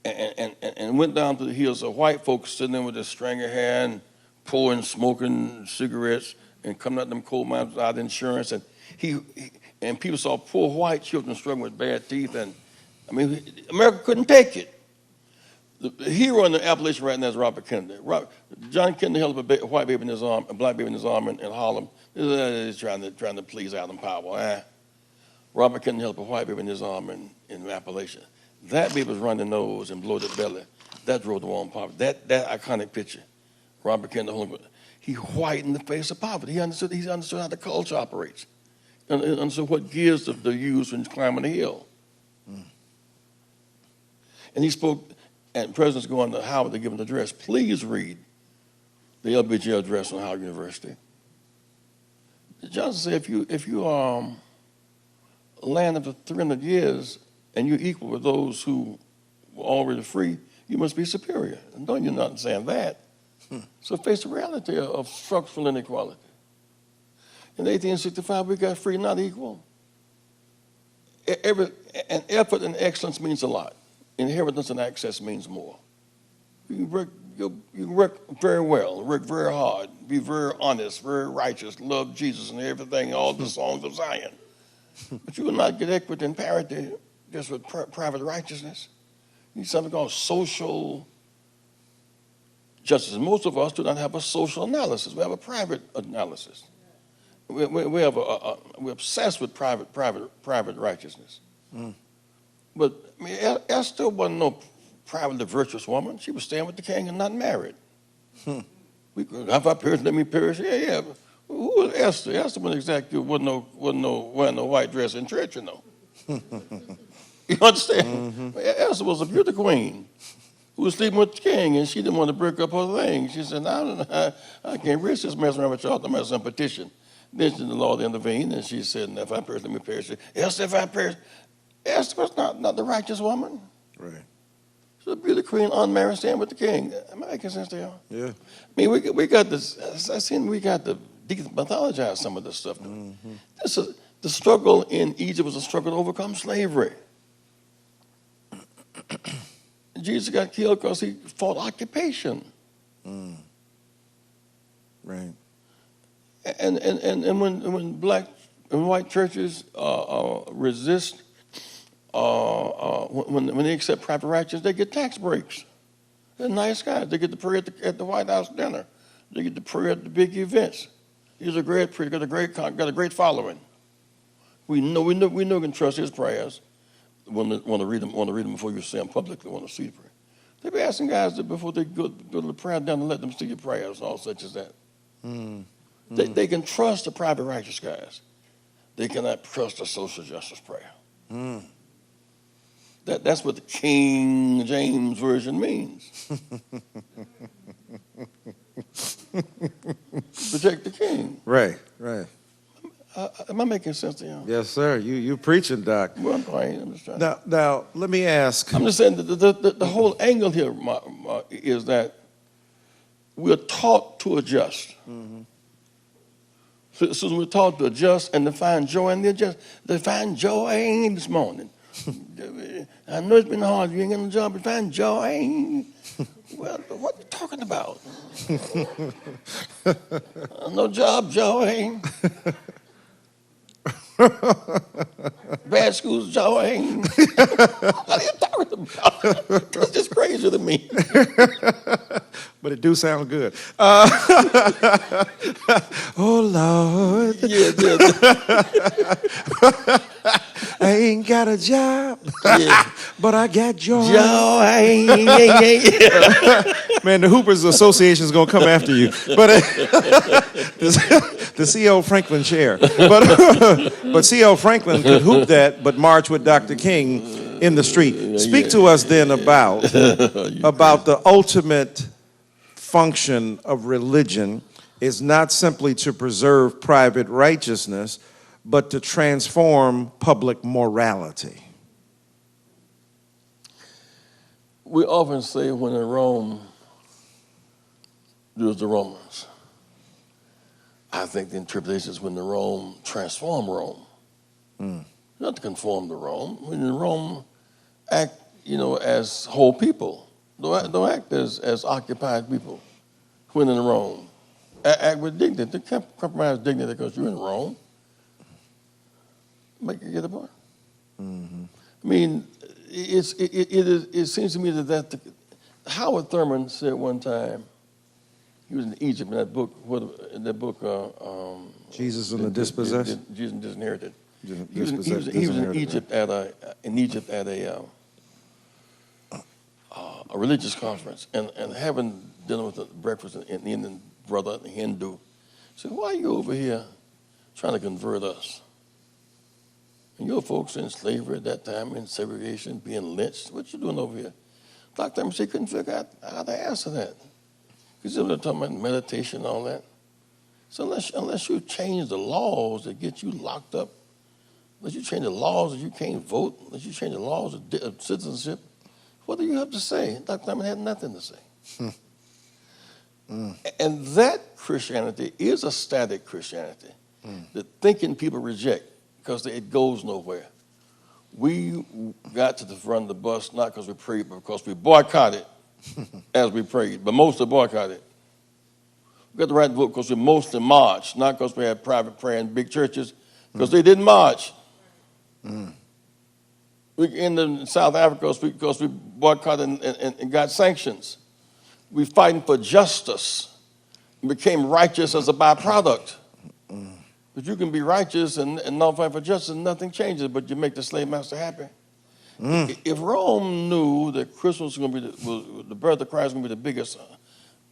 and went down to the hills of white folks sitting there with their string of hair and pouring, smoking cigarettes and coming out them coal mines without insurance. And people saw poor white children struggling with bad teeth. And I mean, America couldn't take it. The hero in the Appalachian right now is Robert Kennedy. John Kennedy held up a white baby in his arm, a black baby in his arm in Harlem. He's trying to please Adam Powell. Robert couldn't help a white baby in his arm in Appalachia. That baby was running nose and bloated belly. That drove the war on poverty. That iconic picture. Robert Kennedy, he whitened the face of poverty. He understood how the culture operates. And understood what gears to use when climbing the hill. And he spoke, and presidents going to Howard to give an address. Please read the LBJ address on Howard University. Johnson said, if you are land after 300 years and you're equal with those who were already free, you must be superior. And don't you not understand that? So face the reality of structural inequality. In 1865, we got free, not equal. And effort and excellence means a lot. Inheritance and access means more. You work very well, work very hard, be very honest, very righteous, love Jesus and everything, all the songs of Zion. But you will not get equity and parity just with private righteousness. You need something called social justice. Most of us do not have a social analysis. We have a private analysis. We're obsessed with private righteousness. But I mean, Esther wasn't no privately virtuous woman. She was staying with the king and not married. If I perish, let me perish. Yeah. Who was Esther? Esther wasn't exactly wasn't wearing no white dress in church, you know. You understand? Esther was a beauty queen who was sleeping with the king, and she didn't want to break up her thing. She said, I can't risk this messing around with y'all. I'm some petition. Then the Lord intervened, and she said, if I perish, let me perish. Esther, if I perish. Esther was not the righteous woman. Right. She was a beauty queen, unmarried, staying with the king. Am I making sense to y'all? Yeah. I mean, we got this. I seen we got to demythologize some of this stuff. The struggle in Egypt was a struggle to overcome slavery. Jesus got killed because he fought occupation. Right. And when black and white churches resist, when they accept private righteousness, they get tax breaks. They're nice guys. They get to pray at the White House dinner. They get to pray at the big events. He's a great preacher, got a great following. We know we can trust his prayers. Want to read them before you say them publicly. Want to see the prayer. They be asking guys that before they go to the prayer down to let them see your prayers, all such as that. They can trust the private righteous guys. They cannot trust the social justice prayer. That's what the King James Version means. Protect the king. Right. Am I making sense to you? Yes, sir. You preaching, Doc. Well, I'm trying. I'm just trying. Now, let me ask. I'm just saying that the whole angle here is that we're taught to adjust. So we're taught to adjust and to find joy in the adjust. To find joy this morning. I know it's been hard. You ain't got no job, but find joy. Well, what are you talking about? No job, joy. Bad schools, joy. What are you talking about? That's just crazy to me. But it do sound good. Oh, Lord. Yeah. I ain't got a job, but I got joy. Joy. Man, the Hoopers Association is going to come after you. But the C.L. Franklin chair. But C.L. Franklin could hoop that, but march with Dr. King in the street. Speak to us then about the ultimate function of religion is not simply to preserve private righteousness, but to transform public morality. We often say when in Rome, there was the Romans. I think the interpretation is when the Rome transformed Rome. Not to conform to Rome. When in Rome, act, as whole people. Don't act as occupied people. When in Rome, act with dignity. Compromise dignity because you're in Rome. Make you get the point. I mean, it seems to me that Howard Thurman said one time, he was in Egypt in that book, Jesus and the Dispossessed. Jesus Disinherited. He was in Egypt at a religious conference and having dinner with a breakfast and the Indian brother, the Hindu, said, "Why are you over here trying to convert us? And your folks in slavery at that time, in segregation, being lynched. What you doing over here?" Dr. Emerson couldn't figure out how to answer that. Because they were talking about meditation and all that. So unless you change the laws that get you locked up, unless you change the laws that you can't vote, unless you change the laws of citizenship, what do you have to say? Dr. Emerson had nothing to say. And that Christianity is a static Christianity that thinking people reject because it goes nowhere. We got to the front of the bus not because we prayed, but because we boycotted as we prayed, but mostly boycotted. We got the right to vote because we mostly marched, not because we had private prayer in big churches, because they didn't march. We ended in South Africa because we boycotted and got sanctions. We fighting for justice and became righteous as a byproduct. But you can be righteous and not fight for justice and nothing changes, but you make the slave master happy. If Rome knew that Christmas was going to be the birth of Christ was going to be the biggest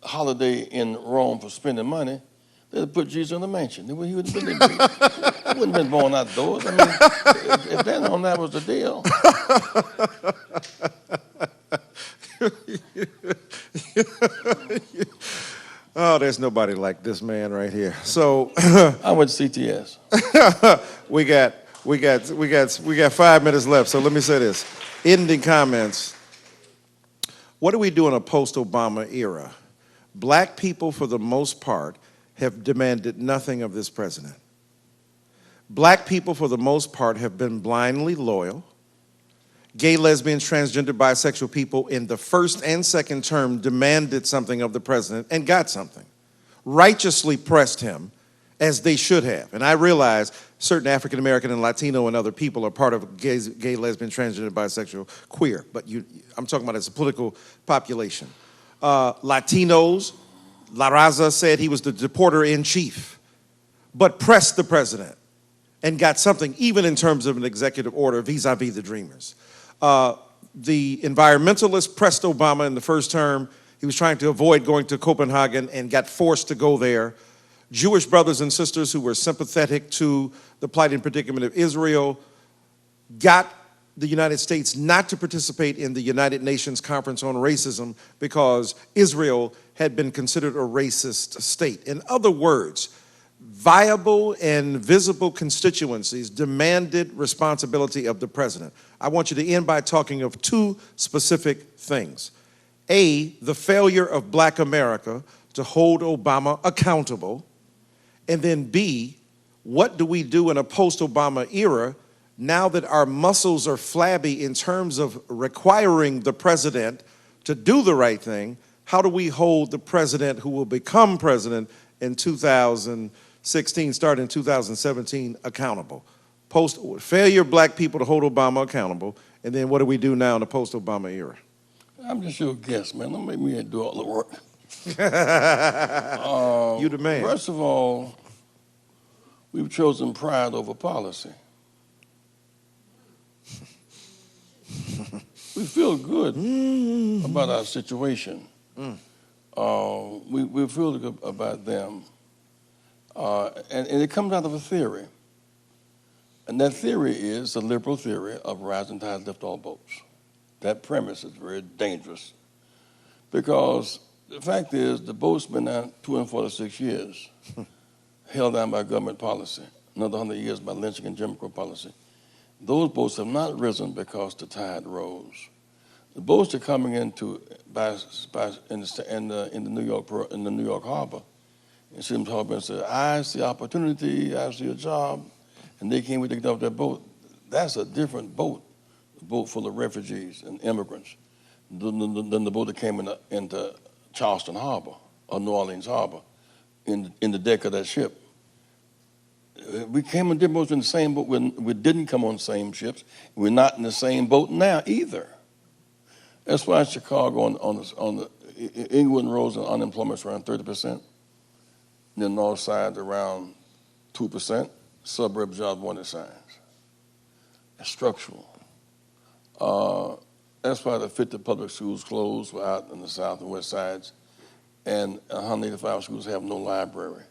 holiday in Rome for spending money, they'd have put Jesus in the mansion. He wouldn't have been born outdoors. I mean, if that on that was the deal. Oh, there's nobody like this man right here. So I went to CTS. we got 5 minutes left. So let me say this: ending comments. What do we do in a post-Obama era? Black people, for the most part, have demanded nothing of this president. Black people, for the most part, have been blindly loyal. Gay, lesbians, transgender, bisexual people in the first and second term demanded something of the president and got something. Righteously pressed him as they should have. And I realize certain African American and Latino and other people are part of gay, lesbian, transgender, bisexual, queer. But I'm talking about as a political population. Latinos, La Raza said he was the deporter in chief, but pressed the president and got something, even in terms of an executive order vis-a-vis the Dreamers. The environmentalists pressed Obama in the first term. He was trying to avoid going to Copenhagen and got forced to go there. Jewish brothers and sisters who were sympathetic to the plight and predicament of Israel got the United States not to participate in the United Nations Conference on Racism because Israel had been considered a racist state. In other words, viable and visible constituencies demanded responsibility of the president. I want you to end by talking of two specific things. A, the failure of Black America to hold Obama accountable. And then B, what do we do in a post-Obama era now that our muscles are flabby in terms of requiring the president to do the right thing? How do we hold the president who will become president in 2016, start in 2017, accountable? Failure of Black people to hold Obama accountable, and then what do we do now in the post-Obama era? I'm just your guest, man. Don't make me do all the work. You the man. First of all, we've chosen pride over policy. We feel good about our situation. We feel good about them. And it comes out of a theory. And that theory is the liberal theory of rising tides lift all boats. That premise is very dangerous because the fact is the boat's been down 246 years, held down by government policy, another 100 years by lynching and Jim Crow policy. Those boats have not risen because the tide rose. The boats are coming into in the New York Harbor. And Sims Harbor said, "I see opportunity, I see a job," and they came with to get off that boat. That's a different boat, a boat full of refugees and immigrants, than the boat that came into Charleston Harbor or New Orleans Harbor in the deck of that ship. We came on different boats in the same boat. We didn't come on the same ships. We're not in the same boat now either. That's why Chicago on the Englewood Road unemployment is around 30%. The north side around 2%. Suburb job warning signs. structural. That's why the 50 public schools closed out in the south and west sides, and 185 schools have no library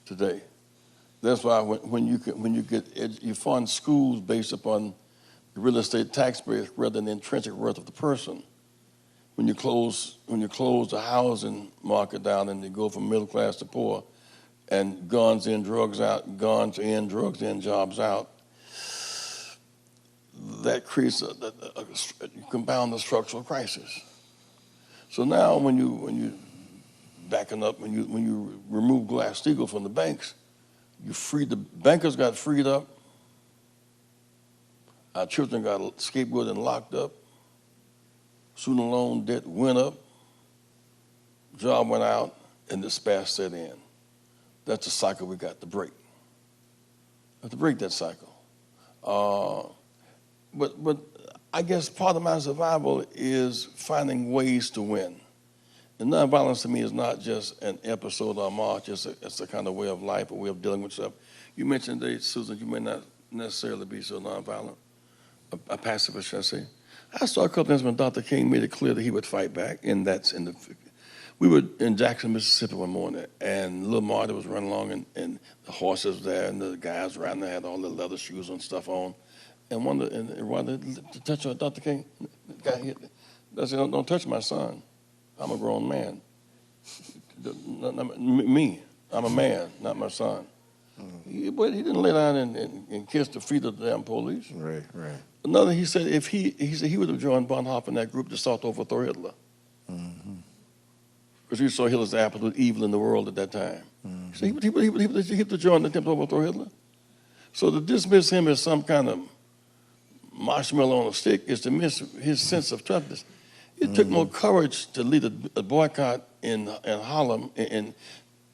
today. That's why you fund schools based upon the real estate tax base rather than the intrinsic worth of the person. When you close the housing market down and you go from middle class to poor, and guns in, drugs out, guns in, drugs in, jobs out, that creates you compound the structural crisis. So now when you backing up, when you remove Glass-Steagall from the banks, the bankers got freed up, our children got scapegoated and locked up, student loan debt went up, job went out, and despair set in. That's the cycle we got to break. We have to break that cycle. But I guess part of my survival is finding ways to win. And nonviolence to me is not just an episode or a march, it's a kind of way of life, a way of dealing with stuff. You mentioned today, Susan, you may not necessarily be so nonviolent, a pacifist, should I say. I saw a couple of times when Dr. King made it clear that he would fight back, and we were in Jackson, Mississippi one morning, and little Marty was running along, and the horses there, and the guys around there had all the leather shoes and stuff on. And one to touch on Dr. King, the guy hit. I said, don't touch my son. I'm a grown man. Me, I'm a man, not my son. But he didn't lay down and kiss the feet of the damn police. Right. Another, he said he would have joined Bonhoeffer in that group to sought to overthrow Hitler. Because he saw Hitler as the absolute evil in the world at that time. So he would have joined the attempt to overthrow Hitler. So to dismiss him as some kind of marshmallow on a stick is to miss his sense of toughness. It took more courage to lead a boycott in Harlem, and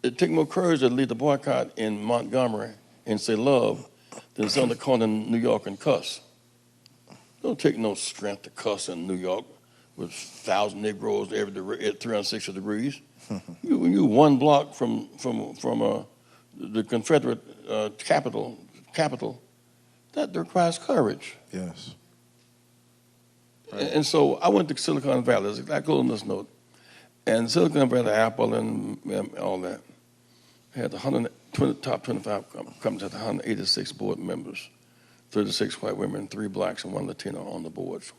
it took more courage to lead the boycott in Montgomery and say love than sit on the corner in New York and cuss. Don't take no strength to cuss in New York with 1,000 Negroes at 360 degrees. You one block from the Confederate capital, that requires courage. Yes. And so I went to Silicon Valley, as I go on this note, and Silicon Valley, Apple, and all that had the top 25 companies had 186 board members, 36 white women, 3 blacks, and 1 Latino on the boards.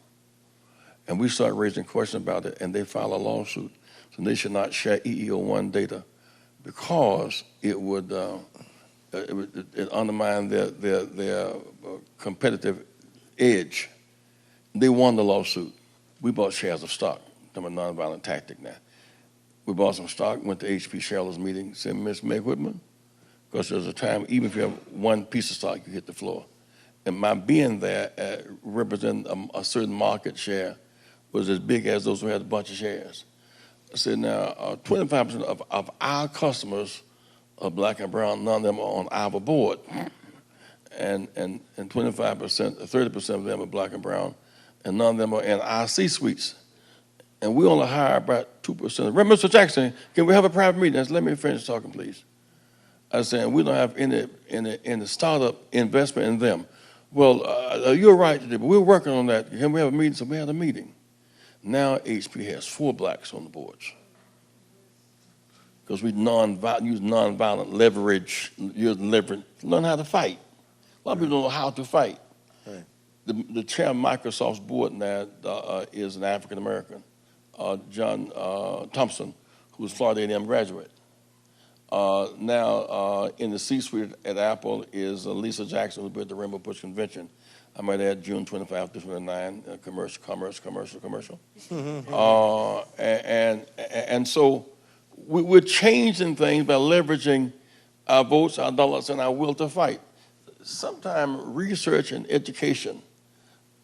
And we started raising questions about it, and they filed a lawsuit. So they should not share EEO-1 data because it would undermine their competitive edge. They won the lawsuit. We bought shares of stock. I'm a nonviolent tactic now. We bought some stock, went to HP shareholders meeting, said, Ms. Meg Whitman, because there's a time, even if you have one piece of stock, you hit the floor. And my being there representing a certain market share was as big as those who had a bunch of shares. I said, now, 25% of our customers are black and brown, none of them are on our board. And 25%, 30% of them are black and brown, and none of them are in our C-suites. And we only hire about 2%. Remember, Mr. Jackson, can we have a private meeting? I said, let me finish talking, please. I was saying, we don't have any startup investment in them. Well, you're right today, but we're working on that. Can we have a meeting? So we had a meeting. Now HP has 4 blacks on the boards. Because we use nonviolent leverage, learn how to fight. A lot of people don't know how to fight. Right. The chair of Microsoft's board now is an African American, John Thompson, who was Florida A&M graduate. Now in the C-suite at Apple is Lisa Jackson, who built the Rainbow Push Convention. I might add June 25 to 29, commercial. And so we're changing things by leveraging our votes, our dollars, and our will to fight. Sometimes research and education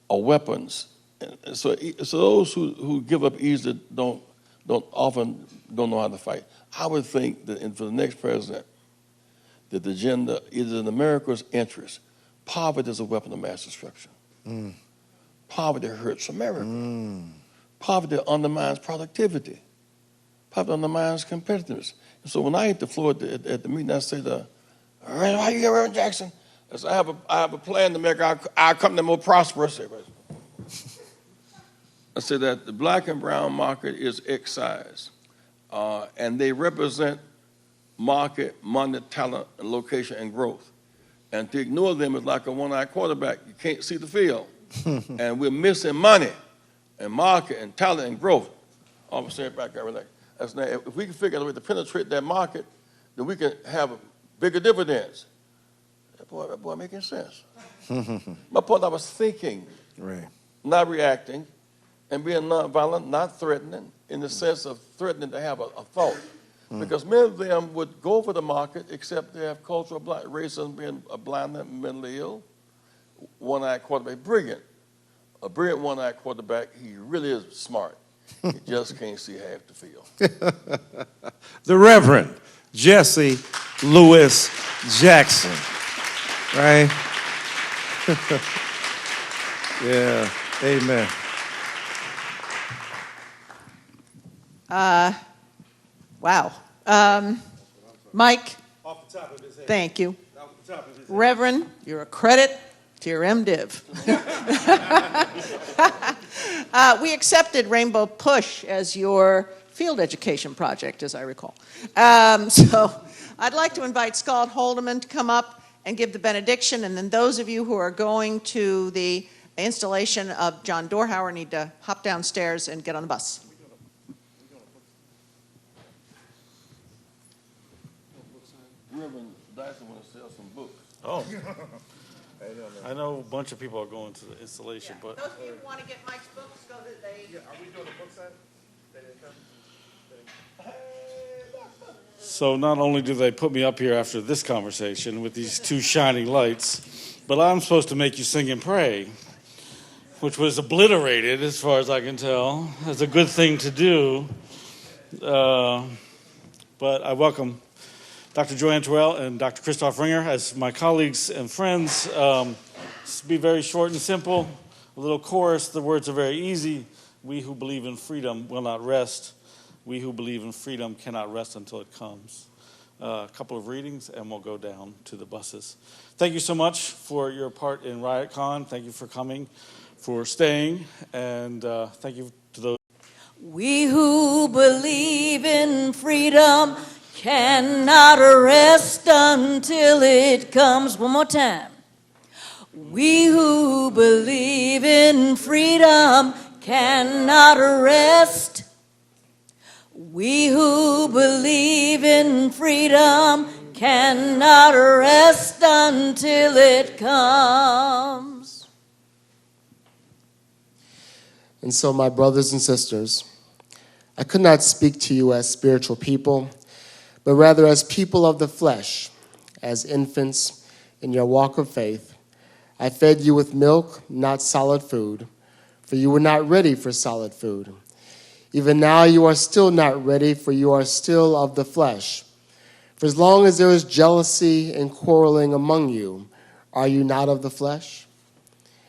are weapons. So those who give up easily often don't know how to fight. I would think that for the next president, that the agenda is in America's interest. Poverty is a weapon of mass destruction. Poverty hurts America. Poverty undermines productivity. Poverty undermines competitiveness. And so when I hit the floor at the meeting, I said, "Why you here, Reverend Jackson? I said, I have a plan to make our company more prosperous. I said that the black and brown market is excised, and they represent market, money, talent, and location and growth. And to ignore them is like a one-eyed quarterback. You can't see the field. And we're missing money and market and talent and growth. I'm gonna say it back, everything. That's not, if we can figure out a way to penetrate that market, then we can have bigger dividends. That boy making sense. My point, I was thinking, Right. not reacting, and being nonviolent, not threatening, in the sense of threatening to have a thought. Because many of them would go for the market, except they have cultural racism, being blind and mentally ill. One-eyed quarterback, brilliant. A brilliant one-eyed quarterback, he really is smart. He just can't see half the field. The Reverend Jesse Lewis Jackson, right? Yeah, amen. Wow. Mike, Off the top of his head. thank you. Off the top of his head. Reverend, you're a credit to your MDiv. We accepted Rainbow Push as your field education project, as I recall. So I'd like to invite Scott Holdeman to come up and give the benediction, and then those of you who are going to the installation of John Dorhauer need to hop downstairs and get on the bus. Reverend Dyson want to sell some books. Oh. I know a bunch of people are going to the installation, but Those of you who want to get Mike's books, go to the... Are we doing a book sign? so not only do they put me up here after this conversation with these two shining lights, but I'm supposed to make you sing and pray, which was obliterated as far as I can tell. That's a good thing to do. But I welcome Dr. Joanne Terrell and Dr. Christoph Ringer as my colleagues and friends. This will be very short and simple. A little chorus. The words are very easy. We who believe in freedom will not rest. We who believe in freedom cannot rest until it comes. A couple of readings, and we'll go down to the buses. Thank you so much for your part in RIOTcon. Thank you for coming, for staying, and thank you to those. We who believe in freedom cannot rest until it comes. One more time. We who believe in freedom cannot rest. We who believe in freedom cannot rest until it comes. And so, my brothers and sisters, I could not speak to you as spiritual people, but rather as people of the flesh, as infants in your walk of faith. I fed you with milk, not solid food, for you were not ready for solid food. Even now you are still not ready, for you are still of the flesh. For as long as there is jealousy and quarreling among you, are you not of the flesh?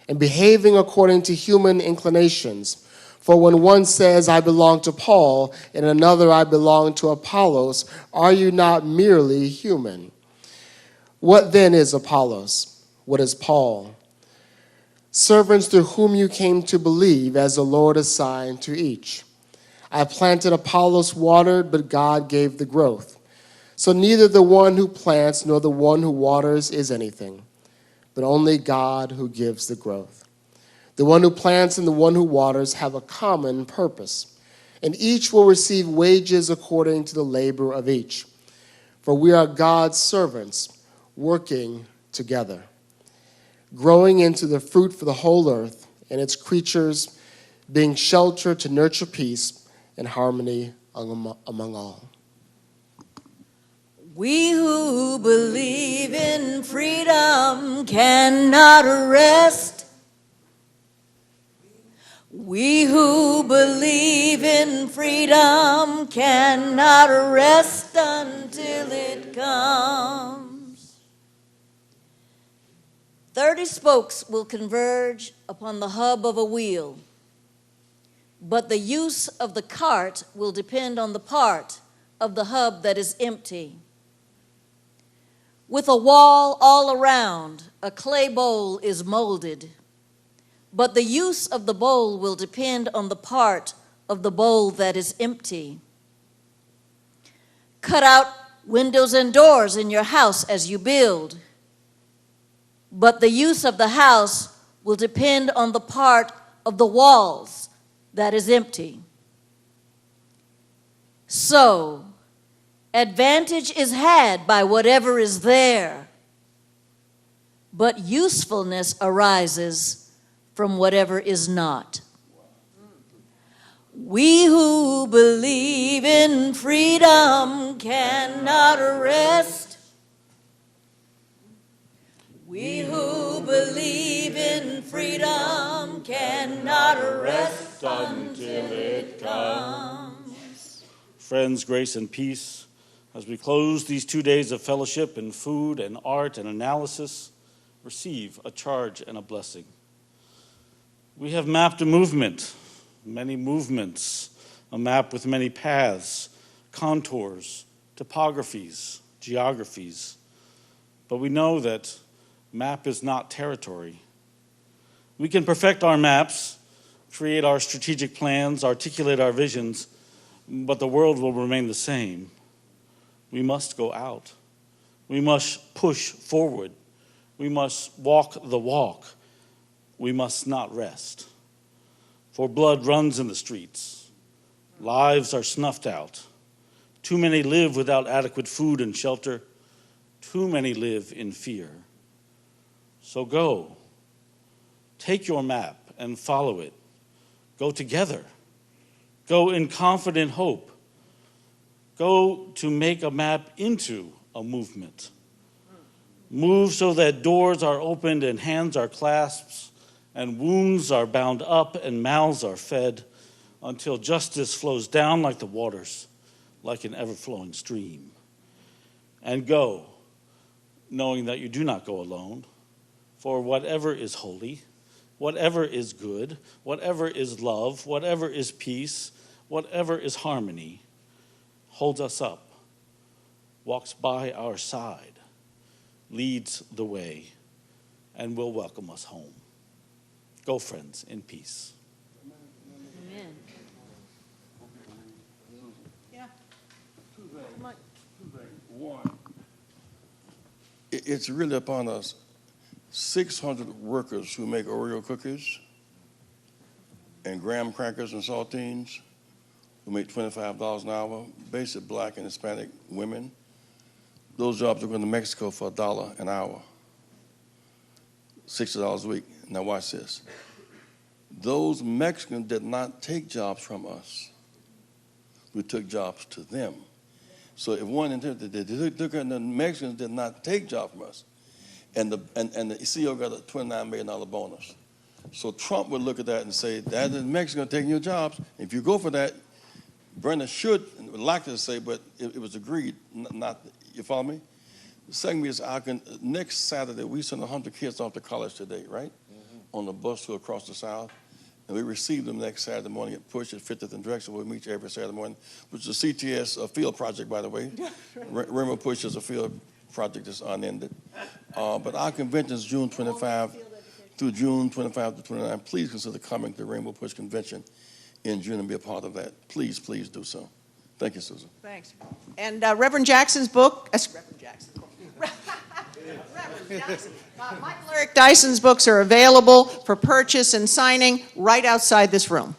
And behaving according to human inclinations. For when one says, I belong to Paul, and another, I belong to Apollos, are you not merely human? What then is Apollos? What is Paul? Servants through whom you came to believe, as the Lord assigned to each. I planted, Apollos watered, but God gave the growth. So neither the one who plants nor the one who waters is anything, but only God who gives the growth. The one who plants and the one who waters have a common purpose, and each will receive wages according to the labor of each. For we are God's servants, working together, growing into the fruit for the whole earth and its creatures, being shelter to nurture peace and harmony among all. We who believe in freedom cannot rest. We who believe in freedom cannot rest until it comes. 30 spokes will converge upon the hub of a wheel, but the use of the cart will depend on the part of the hub that is empty. With a wall all around, a clay bowl is molded, but the use of the bowl will depend on the part of the bowl that is empty. Cut out windows and doors in your house as you build, but the use of the house will depend on the part of the walls that is empty. So, advantage is had by whatever is there, but usefulness arises from whatever is not. We who believe in freedom cannot rest. We who believe in freedom cannot rest until it comes. Friends, grace and peace, as we close these 2 days of fellowship in food and art and analysis, receive a charge and a blessing. We have mapped a movement, many movements, a map with many paths, contours, topographies, geographies. But we know that map is not territory. We can perfect our maps, create our strategic plans, articulate our visions, but the world will remain the same. We must go out. We must push forward. We must walk the walk. We must not rest. For blood runs in the streets. Lives are snuffed out. Too many live without adequate food and shelter. Too many live in fear. So go. Take your map and follow it. Go together. Go in confident hope. Go to make a map into a movement. Move so that doors are opened and hands are clasped and wounds are bound up and mouths are fed until justice flows down like the waters, like an ever-flowing stream. And go, knowing that you do not go alone, for whatever is holy, whatever is good, whatever is love, whatever is peace, whatever is harmony, holds us up, walks by our side, leads the way, and will welcome us home. Go, friends, in peace. Amen. Yeah. One, it's really upon us. 600 workers who make Oreo cookies and graham crackers and saltines who make $25 an hour, basic black and Hispanic women. Those jobs are going to Mexico for $1 an hour, $60 a week. Now watch this. Those Mexicans did not take jobs from us. We took jobs to them. So if one interpreted, the Mexicans did not take jobs from us. And the CEO got a $29 million bonus. So Trump would look at that and say, that is Mexico taking your jobs. If you go for that, Brenda would like to say, but it was agreed, not, you follow me? The second is, next Saturday, we send 100 kids off to college today, right? Mm-hmm. On the bus to across the South. And we receive them next Saturday morning at Push at 50th and Drexel. We'll meet you every Saturday morning, which is a CTS field project, by the way. Rainbow Push is a field project that's unended. But our convention is June 25 through June 25 to 29. Please consider coming to the Rainbow Push Convention in June and be a part of that. Please, please do so. Thank you, Susan. Thanks. And Reverend Jackson's book, Reverend Jackson's book. Reverend Jackson. Michael Eric Dyson's books are available for purchase and signing right outside this room.